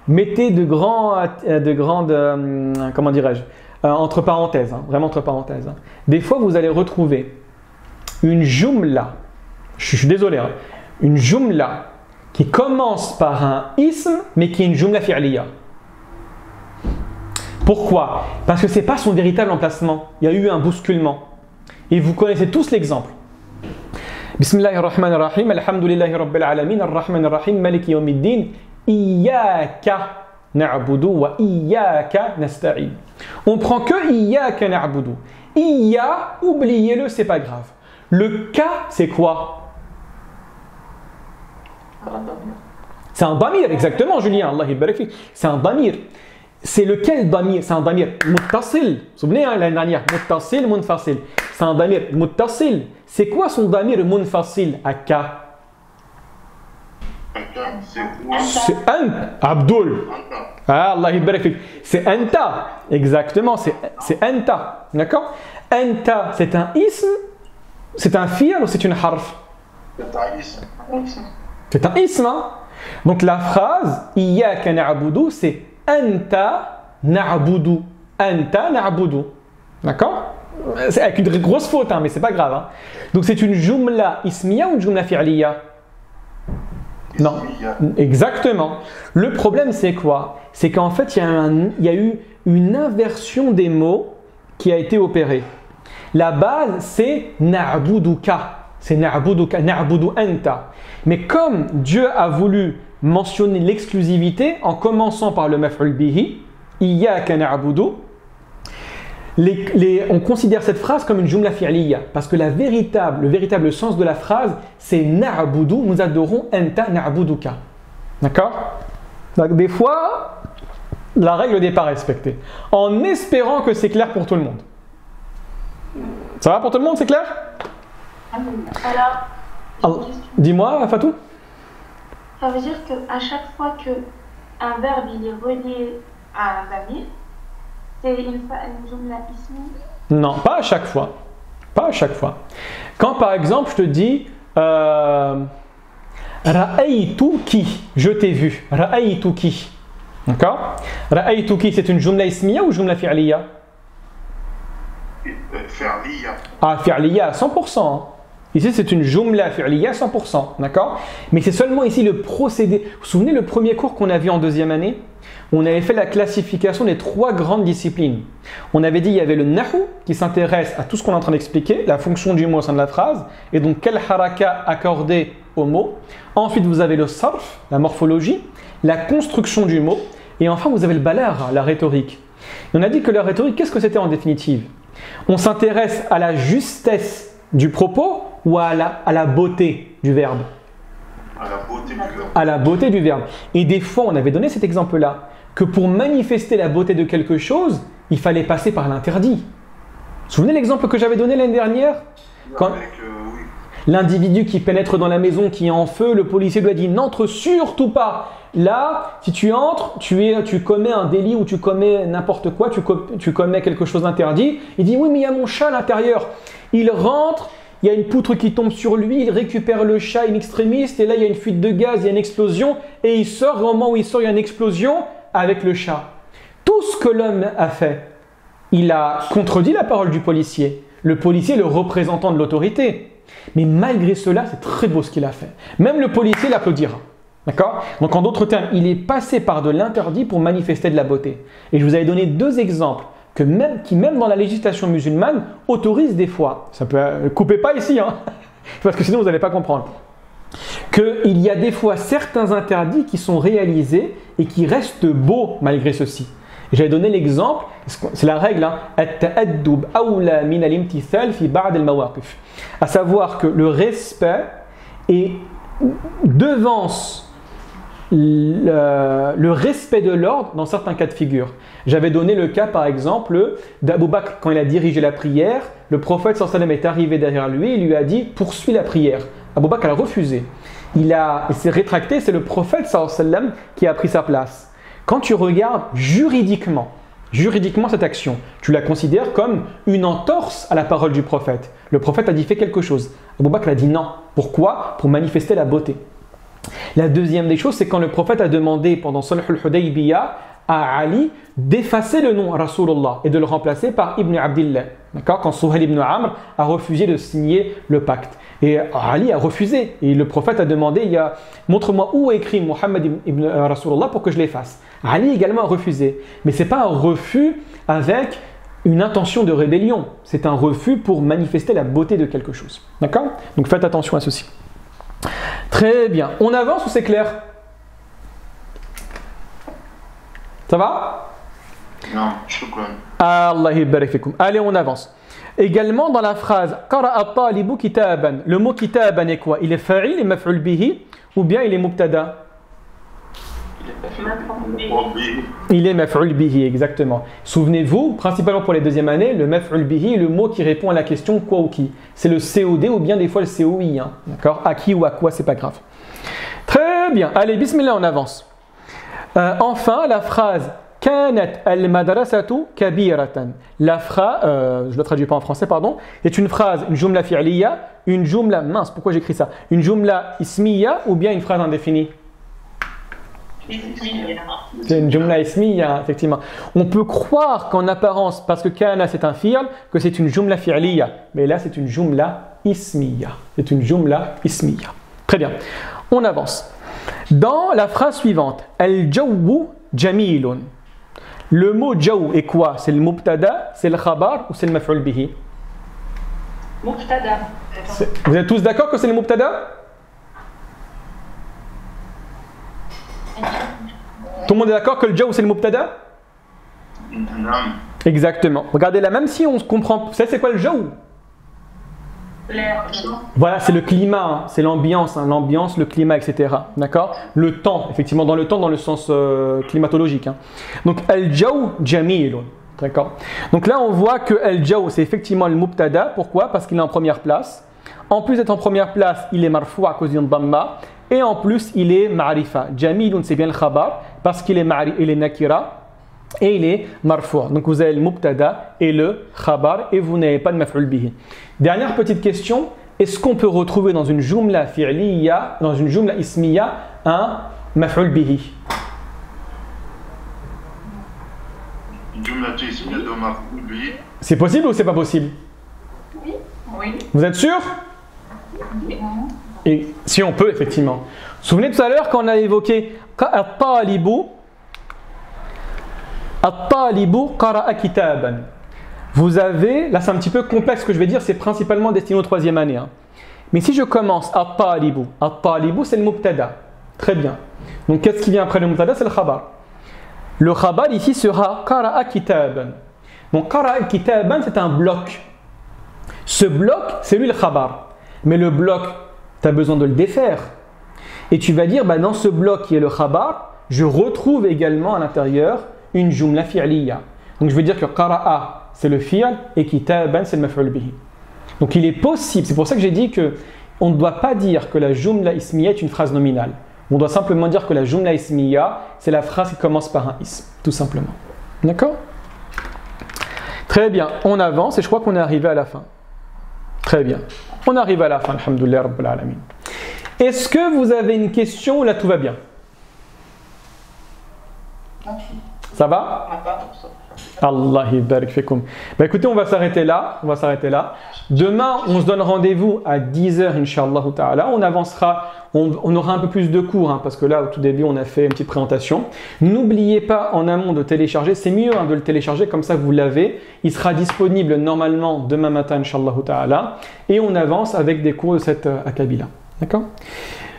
[SPEAKER 1] mettez de grandes, comment dirais-je, entre parenthèses, hein, vraiment entre parenthèses. Hein. Des fois, vous allez retrouver une jumla, je suis désolé, hein, une jumla qui commence par un ism, mais qui est une jumla fi'liya. Pourquoi? Parce que ce n'est pas son véritable emplacement. Il y a eu un bousculement. Et vous connaissez tous l'exemple. Bismillahirrahmanirrahim, alhamdulillahi rabbil alamin, arrahmanirrahim, maliki yawmiddin, iyyaka na'budu wa iyyaka nasta'in. On prend que iyyaka na'budu. Iyya, oubliez-le, c'est pas grave. Le ka, c'est quoi? C'est un damir, exactement, Julien. Allah barak fik. C'est un damir. C'est lequel damir? C'est un damir muttasil. Vous vous souvenez, l'année dernière, muttasil, munfasil. C'est un damir muttasil. C'est quoi son damir munfasil à ka? C'est ant, Abdul. Ah, Allah barak fik. C'est anta, exactement, c'est anta. D'accord? Anta, c'est un ism. C'est un fi'l ou c'est une harf?
[SPEAKER 3] C'est un ism.
[SPEAKER 1] C'est un ism. Hein? Donc la phrase Iyyaka na'budu, c'est Anta na'budu. Anta na'budu. D'accord? C'est avec une grosse faute, hein, mais c'est pas grave. Hein. Donc c'est une jumla ismiya ou une jumla fi'liya? Non. Exactement. Le problème c'est quoi? C'est qu'en fait il y a eu une inversion des mots qui a été opérée. La base, c'est na'buduka. C'est na'buduka, na'budu anta. Mais comme Dieu a voulu mentionner l'exclusivité en commençant par le maf'ul bihi, iyyaka na'budu, on considère cette phrase comme une jumla fi'liya parce que le véritable sens de la phrase, c'est na'budu, nous adorons anta na'buduka. D'accord? Donc des fois, la règle n'est pas respectée. En espérant que c'est clair pour tout le monde. Ça va pour tout le monde, c'est clair?
[SPEAKER 5] Alors,
[SPEAKER 1] dis-moi, Fatou.
[SPEAKER 5] ça veut dire qu'à chaque fois que un verbe il est relié à un damir, c'est une jumla ismi.
[SPEAKER 1] Non, pas à chaque fois. Pas à chaque fois. Quand par exemple je te dis Ra'aytuki, je t'ai vu. Ra'aytuki. D'accord? Ra'aytuki, c'est une jumla ismiya ou jumla fi'liya?
[SPEAKER 3] Fi'liya.
[SPEAKER 1] Ah, fi'liya à 100%. Hein. Ici, c'est une jumla fi'liya à 100%. D'accord? Mais c'est seulement ici le procédé. Vous vous souvenez le premier cours qu'on a vu en deuxième année? On avait fait la classification des 3 grandes disciplines. On avait dit qu'il y avait le nahu qui s'intéresse à tout ce qu'on est en train d'expliquer, la fonction du mot au sein de la phrase, et donc quel haraka accorder au mot. Ensuite, vous avez le sarf, la morphologie, la construction du mot, et enfin, vous avez le balagha, la rhétorique. Et on a dit que la rhétorique, qu'est-ce que c'était en définitive? On s'intéresse à la justesse du propos ou à la beauté du verbe?
[SPEAKER 3] À la beauté du verbe.
[SPEAKER 1] À la beauté du verbe. Et des fois, on avait donné cet exemple-là, que pour manifester la beauté de quelque chose, il fallait passer par l'interdit. Vous vous souvenez l'exemple que j'avais donné l'année dernière? Quand
[SPEAKER 3] Oui.
[SPEAKER 1] l'individu qui pénètre dans la maison, qui est en feu, le policier lui a dit « n'entre surtout pas ». Là, si tu entres, tu commets un délit ou tu commets n'importe quoi, tu commets quelque chose d'interdit. Il dit « oui, mais il y a mon chat à l'intérieur ». Il rentre, il y a une poutre qui tombe sur lui, il récupère le chat in extremis, et là il y a une fuite de gaz, il y a une explosion, et il sort, au moment où il sort, il y a une explosion avec le chat. Tout ce que l'homme a fait, il a contredit la parole du policier. Le policier est le représentant de l'autorité. Mais malgré cela, c'est très beau ce qu'il a fait. Même le policier l'applaudira. D'accord? Donc en d'autres termes, il est passé par de l'interdit pour manifester de la beauté. Et je vous avais donné 2 exemples qui même dans la législation musulmane autorisent des fois, ça peut coupez pas ici, hein, parce que sinon vous n'allez pas comprendre, qu'il y a des fois certains interdits qui sont réalisés et qui restent beaux malgré ceci. J'avais donné l'exemple, c'est la règle, hein, at-ta'addub awla min al-imtithal fi ba'd al-mawaqif, à savoir que le respect devance le respect de l'ordre dans certains cas de figure. J'avais donné le cas par exemple d'Abou Bakr quand il a dirigé la prière, le prophète sallallahu alayhi wa sallam est arrivé derrière lui et lui a dit poursuis la prière. Abou Bakr a refusé. Il s'est rétracté, c'est le prophète sallallahu alayhi wa sallam qui a pris sa place. Quand tu regardes juridiquement cette action, tu la considères comme une entorse à la parole du prophète. Le prophète a dit fais quelque chose. Abou Bakr a dit non. Pourquoi? Pour manifester la beauté. La deuxième des choses, c'est quand le prophète a demandé pendant Sulh al-Hudaybiyah à Ali d'effacer le nom Rasulullah et de le remplacer par Ibn Abdillah. D'accord? Quand Suhail ibn Amr a refusé de signer le pacte. Et Ali a refusé. Et le prophète a demandé, montre-moi où est écrit Muhammad ibn Rasulullah pour que je l'efface. Ali également a refusé. Mais ce n'est pas un refus avec une intention de rébellion. C'est un refus pour manifester la beauté de quelque chose. D'accord? Donc faites attention à ceci. Très bien. On avance ou c'est clair? Ça va?
[SPEAKER 3] Non, shukran.
[SPEAKER 1] Allah yabarak fikum. Allez, on avance. Également dans la phrase Qara'a at-talibu kitaban, le mot kitaban est quoi? Il est fa'il, il est maf'ul bihi ou bien il est mubtada? Il est maf'ul bihi, exactement. Souvenez-vous, principalement pour les deuxièmes années, le maf'ul bihi est le mot qui répond à la question quoi ou qui. C'est le COD ou bien des fois le COI. Hein. D'accord? À qui ou à quoi, c'est pas grave. Très bien. Allez, bismillah, on avance. Enfin, la phrase Kanat al-madrasatu kabiratan. La phrase, je ne la traduis pas en français, pardon, est une phrase, une jumla fi'liya, une jumla, mince, pourquoi j'écris ça? Une jumla ismiya ou bien une phrase indéfinie? C'est une jumla ismiya, effectivement. On peut croire qu'en apparence, parce que kana c'est un fi'l, que c'est une jumla fi'liya. Mais là, c'est une jumla ismiya. C'est une jumla ismiya. Très bien. On avance. Dans la phrase suivante, al-jawwu jamilun. Le mot jaw est quoi? C'est le mubtada, c'est le khabar ou c'est le maf'ul bihi?
[SPEAKER 5] Mubtada.
[SPEAKER 1] Vous êtes tous d'accord que c'est le mubtada? Tout le monde est d'accord que le jaw c'est le mubtada?
[SPEAKER 3] Non.
[SPEAKER 1] Exactement. Regardez là, même si on comprend, vous savez c'est quoi le jaw?
[SPEAKER 5] L'air.
[SPEAKER 1] Voilà, c'est le climat, hein, c'est l'ambiance, hein, l'ambiance, le climat, etc. D'accord? Le temps, effectivement, dans le temps, dans le sens climatologique. Hein. Donc, al-jaw jamilun. D'accord? Donc là, on voit que al-jaw, c'est effectivement le mubtada. Pourquoi? Parce qu'il est en première place. En plus d'être en première place, il est marfou à cause d'une dhamma. Et en plus, il est ma'rifa. Jamilun, c'est bien le khabar, parce qu'il est nakira et il est marfou. Donc vous avez le mubtada et le khabar et vous n'avez pas de maf'ul bihi. Dernière petite question, est-ce qu'on peut retrouver dans une jumla fi'liya, dans une jumla ismiya, un maf'ul bihi?
[SPEAKER 3] Jumla ismiya de maf'ul bihi.
[SPEAKER 1] C'est possible ou c'est pas possible?
[SPEAKER 5] Oui.
[SPEAKER 1] Vous êtes sûr? Et si on peut, effectivement. Vous vous souvenez tout à l'heure quand on a évoqué At-talibu qara'a kitaban. Vous avez, là c'est un petit peu complexe ce que je vais dire, c'est principalement destiné aux troisième année. Hein. Mais si je commence At-talibu c'est le mubtada. Très bien. Donc qu'est-ce qui vient après le mubtada? C'est le khabar. Le khabar ici sera qara'a kitaban. Donc qara'a kitaban c'est un bloc. Ce bloc, c'est lui le khabar. Mais le bloc, tu as besoin de le défaire. Et tu vas dire, bah, dans ce bloc qui est le khabar, je retrouve également à l'intérieur une jumla fi'liya. Donc je veux dire que qara'a, c'est le fi'l et kitaban, c'est le maf'ul bihi. Donc il est possible, c'est pour ça que j'ai dit qu'on ne doit pas dire que la jumla ismiya est une phrase nominale. On doit simplement dire que la jumla ismiya, c'est la phrase qui commence par un ism, tout simplement. D'accord? Très bien, on avance et je crois qu'on est arrivé à la fin. Très bien. On arrive à la fin, alhamdoulillahi rabbil alamin. Est-ce que vous avez une question ou là tout va bien? Ça va? Allah barik fikum. Bah écoutez, on va s'arrêter là. Demain, on se donne rendez-vous à 10h, Inch'Allah ta'ala. On avancera, on aura un peu plus de cours, hein, parce que là, au tout début, on a fait une petite présentation. N'oubliez pas en amont de télécharger. C'est mieux de le télécharger, comme ça vous l'avez. Il sera disponible normalement demain matin, Inch'Allah ta'ala. Et on avance avec des cours de cette akabila. D'accord?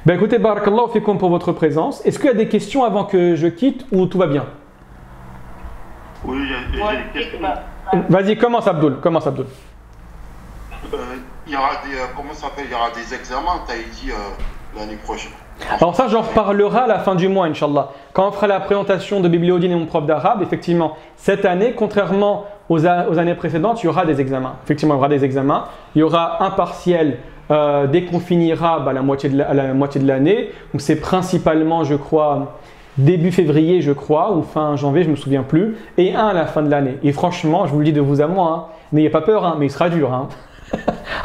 [SPEAKER 1] Bah écoutez, barakallahu fikum pour votre présence. Est-ce qu'il y a des questions avant que je quitte ou tout va bien?
[SPEAKER 3] Oui, il y a des questions.
[SPEAKER 1] Vas-y, commence Abdul.
[SPEAKER 3] Il y aura des, comment ça s'appelle? Il y aura des examens, tu as dit l'année prochaine.
[SPEAKER 1] Alors ça, j'en reparlera à la fin du mois, Inch'Allah. Quand on fera la présentation de Bibliodine et mon prof d'arabe, effectivement, cette année, contrairement aux années précédentes, il y aura des examens. Effectivement, il y aura des examens. Il y aura un partiel dès qu'on finira à la moitié de l'année. Donc c'est principalement, je crois, début février, je crois, ou fin janvier, je ne me souviens plus, et un à la fin de l'année. Et franchement, je vous le dis de vous à moi, hein, n'ayez pas peur, hein, mais il sera dur. Hein.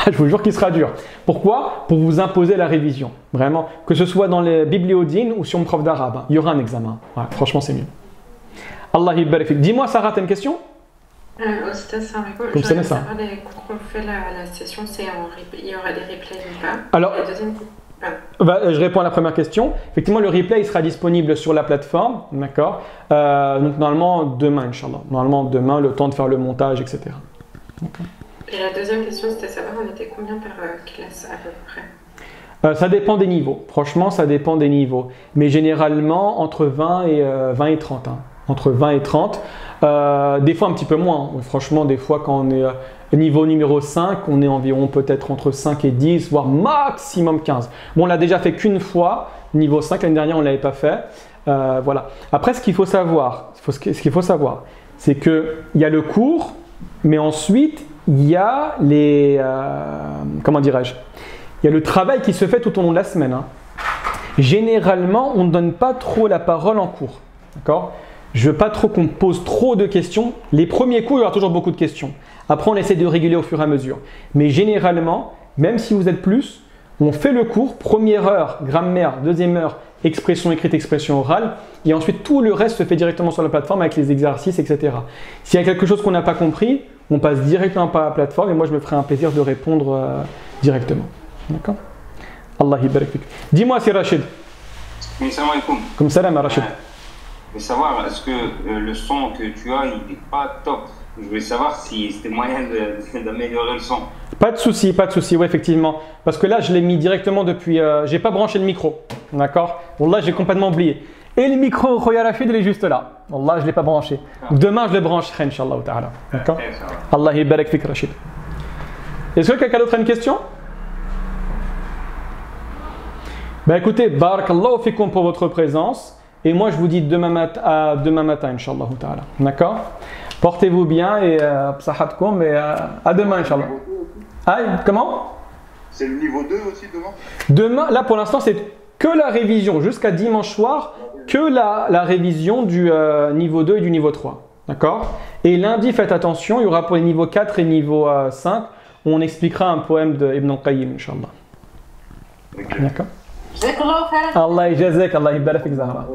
[SPEAKER 1] Je vous jure qu'il sera dur. Pourquoi? Pour vous imposer la révision. Vraiment, que ce soit dans les bibliodines ou sur mon prof d'arabe, hein, il y aura un examen. Ouais, franchement, c'est mieux. Allah barik fik. Dis-moi, Sarah, tu as une question?
[SPEAKER 6] C'était ça,
[SPEAKER 1] comme ça, ça.
[SPEAKER 6] Les cours qu'on fait la session, il y aura des replays ou pas?
[SPEAKER 1] Alors, je réponds à la première question. Effectivement, le replay il sera disponible sur la plateforme, d'accord. Donc normalement demain, Inch'Allah. Normalement demain, le temps de faire le montage, etc. Okay.
[SPEAKER 6] Et la deuxième question, c'était savoir on était combien par classe à peu près?
[SPEAKER 1] Ça dépend des niveaux. Franchement, ça dépend des niveaux. Mais généralement entre 20 et 30. Hein. Entre 20 et 30. Des fois un petit peu moins. Hein. Franchement, des fois quand on est niveau numéro 5, on est environ peut-être entre 5 et 10, voire maximum 15. Bon, on l'a déjà fait qu'une fois, niveau 5, l'année dernière on ne l'avait pas fait. Voilà. Après, ce qu'il faut savoir, c'est qu'il y a le cours, mais ensuite, il y a les... comment dirais-je? Il y a le travail qui se fait tout au long de la semaine. Hein. Généralement, on ne donne pas trop la parole en cours. D'accord? Je ne veux pas trop qu'on pose trop de questions. Les premiers cours, il y aura toujours beaucoup de questions. Après, on essaie de réguler au fur et à mesure. Mais généralement, même si vous êtes plus, on fait le cours, première heure, grammaire, deuxième heure, expression écrite, expression orale, et ensuite tout le reste se fait directement sur la plateforme avec les exercices, etc. S'il y a quelque chose qu'on n'a pas compris, on passe directement par la plateforme et moi je me ferai un plaisir de répondre directement. D'accord? Allah barik fik. Dis-moi, c'est Rachid.
[SPEAKER 7] Oui, salam alaikum.
[SPEAKER 1] Comme salam, Rachid.
[SPEAKER 7] Je veux savoir, est-ce que le son que tu as, il n'est pas top? Je voulais savoir si c'était moyen d'améliorer le son. Pas de souci, oui, effectivement. Parce que là, je l'ai mis directement depuis. J'ai pas branché le micro. D'accord? Wallah, j'ai complètement oublié. Et le micro, Khoya Rachid, il est juste là. Wallah, je ne l'ai pas branché. Demain, je le brancherai, Inch'Allah ta'ala. D'accord? Allah barak fik, Rachid. Est-ce que quelqu'un d'autre a une question? Ben écoutez, barakallahu fikum pour votre présence. Et moi, je vous dis demain matin, Inch'Allah ta'ala. D'accord? Portez-vous bien et à demain, Inch'Allah. Ah, comment?
[SPEAKER 3] C'est le niveau 2 aussi demain?
[SPEAKER 1] Demain, là pour l'instant, c'est que la révision, jusqu'à dimanche soir, que la révision du niveau 2 et du niveau 3. D'accord? Et lundi, faites attention, il y aura pour les niveaux 4 et niveau 5, où on expliquera un poème de Ibn al-Qayyim, Inch'Allah.
[SPEAKER 3] Ok.
[SPEAKER 1] D'accord?
[SPEAKER 2] Jazakallah khairan.
[SPEAKER 1] Allah yajazak, Allah yabarak fik Zahra.